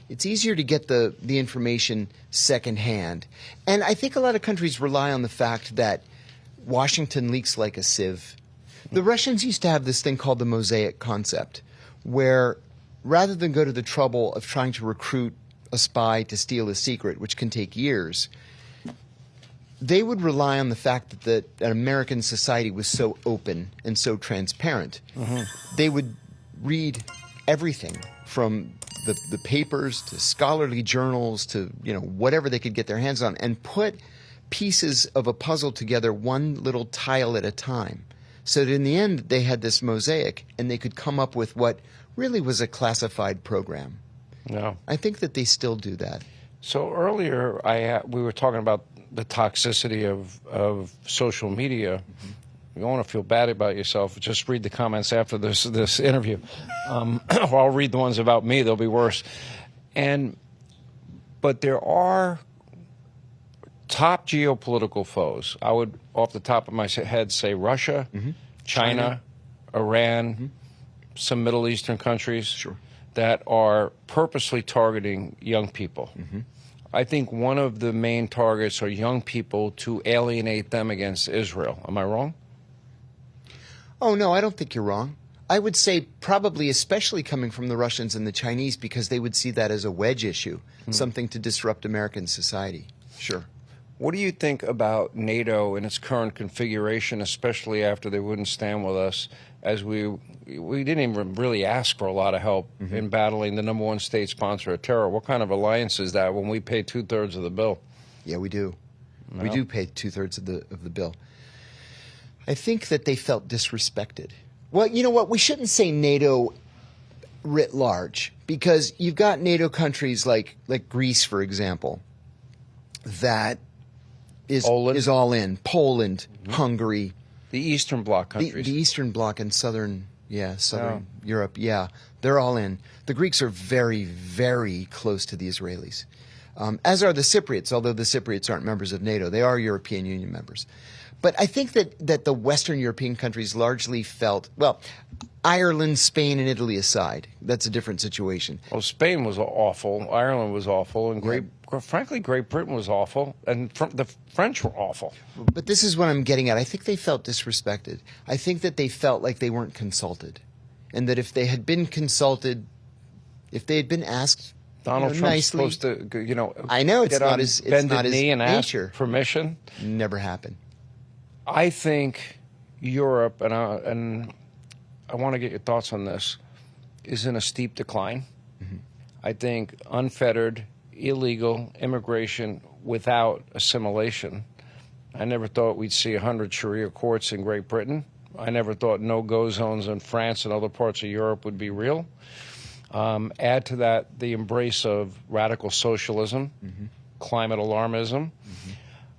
get the information secondhand. And I think a lot of countries rely on the fact that Washington leaks like a sieve. The Russians used to have this thing called the mosaic concept, where rather than go to the trouble of trying to recruit a spy to steal a secret, which can take years, they would rely on the fact that American society was so open and so transparent. Mm-hmm. They would read everything from the papers to scholarly journals to whatever they could get their hands on, and put pieces of a puzzle together one little tile at a time. So that in the end, they had this mosaic, and they could come up with what really was a classified program. No. I think that they still do that. So earlier, we were talking about the toxicity of social media. Mm-hmm. You don't want to feel bad about yourself. Just read the comments after this interview. Or I'll read the ones about me. They'll be worse. But there are top geopolitical foes. I would, off the top of my head, say Russia, mm-hmm. China, Iran, mm-hmm. some Middle Eastern countries. Sure. That are purposely targeting young people. Mm-hmm. I think one of the main targets are young people to alienate them against Israel. Am I wrong? Oh, no, I don't think you're wrong. I would say probably especially coming from the Russians and the Chinese, because they would see that as a wedge issue, something to disrupt American society. Sure. What do you think about NATO in its current configuration, especially after they wouldn't stand with us, as we didn't even really ask for a lot of help mm-hmm. in battling the number one state sponsor of terror? What kind of alliance is that when we pay 2/3 of the bill? Yeah, we do. No? We do pay 2/3 of the bill. I think that they felt disrespected. Well, you know what? We shouldn't say NATO writ large, because you've got NATO countries like Greece, for example, that is all in. Poland, mm-hmm. Hungary. The Eastern Bloc countries. The Eastern Bloc and Southern Europe, they're all in. The Greeks are very, very close to the Israelis, as are the Cypriots, although the Cypriots aren't members of NATO. They are European Union members. But I think that the Western European countries largely felt, well, Ireland, Spain, and Italy aside, that's a different situation. Well, Spain was awful, Ireland was awful, and frankly, Great Britain was awful, and the French were awful. But this is what I'm getting at. I think they felt disrespected. I think that they felt like they weren't consulted, and that if they had been consulted, if they had been asked Donald Trump's nicely, supposed to, I know it's get not on his bended knee and nature. Ask permission. Never happened. I think Europe, and I want to get your thoughts on this, is in a steep decline. Mm-hmm. I think unfettered, illegal immigration without assimilation. I never thought we'd see 100 Sharia courts in Great Britain. I never thought no-go zones in France and other parts of Europe would be real. Add to that the embrace of radical socialism, mm-hmm. climate alarmism, mm-hmm.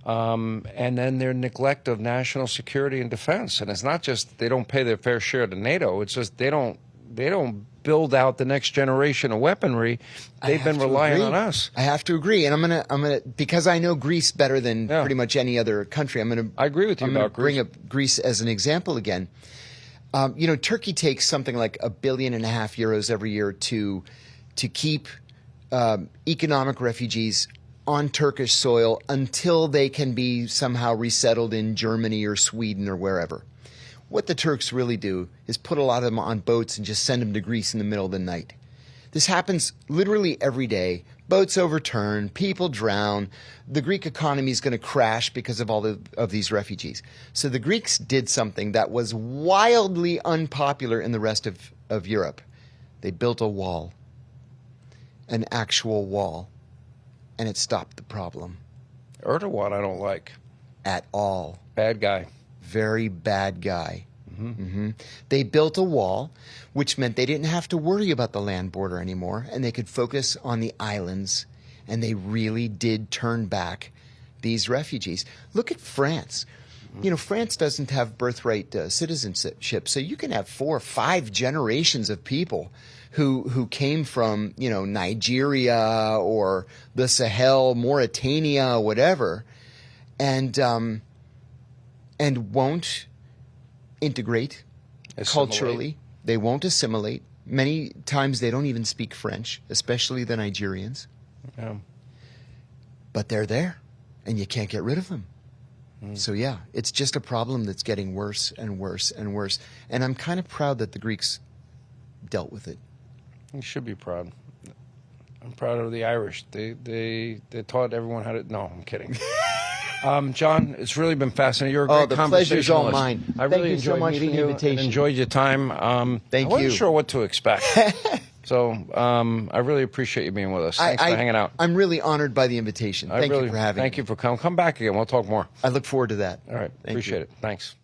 And then their neglect of national security and defense. And it's not just they don't pay their fair share to NATO. It's just they don't build out the next generation of weaponry. They've been relying on us. I have to agree, and I'm gonna because I know Greece better than pretty much any other country. I agree with you about Greece. Bring up Greece as an example again. Turkey takes something like €1.5 billion every year to keep economic refugees on Turkish soil until they can be somehow resettled in Germany or Sweden or wherever. What the Turks really do is put a lot of them on boats and just send them to Greece in the middle of the night. This happens literally every day. Boats overturn, people drown. The Greek economy is going to crash because of all of these refugees. So the Greeks did something that was wildly unpopular in the rest of Europe. They built a wall, an actual wall, and it stopped the problem. Erdogan, I don't like. At all. Bad guy. Very bad guy. They built a wall, which meant they didn't have to worry about the land border anymore, and they could focus on the islands, and they really did turn back these refugees. Look at France. You know, France doesn't have birthright citizenship, so you can have 4 or 5 generations of people who came from, you know, Nigeria or the Sahel, Mauritania, whatever, and won't integrate culturally. They won't assimilate. Many times they don't even speak French, especially the Nigerians. Yeah. But they're there, and you can't get rid of them. So yeah, it's just a problem that's getting worse and worse and worse. And I'm kind of proud that the Greeks dealt with it. You should be proud. I'm proud of the Irish. They taught everyone how to. No, I'm kidding. John, it's really been fascinating. You're a great the conversationalist. pleasure's all mine. I really Thank you so enjoyed much meeting for the you invitation. and enjoyed your time. Thank I wasn't you. sure what to expect. So I really appreciate you being with us. Thanks for hanging out. I'm really honored by the invitation. Thank you for having me. Thank you for coming. Come back again. We'll talk more. I look forward to that. All right. Appreciate it. Thanks.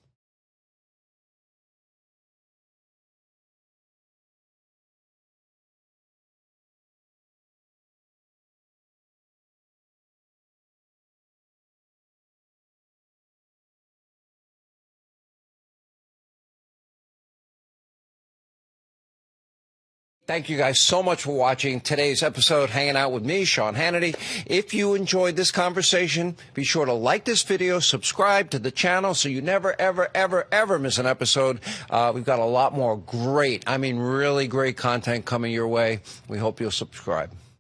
Thank you guys so much for watching today's episode, hanging out with me, Sean Hannity. If you enjoyed this conversation, be sure to like this video, subscribe to the channel so you never, ever, ever, ever miss an episode. We've got a lot more great, I mean really great content coming your way. We hope you'll subscribe.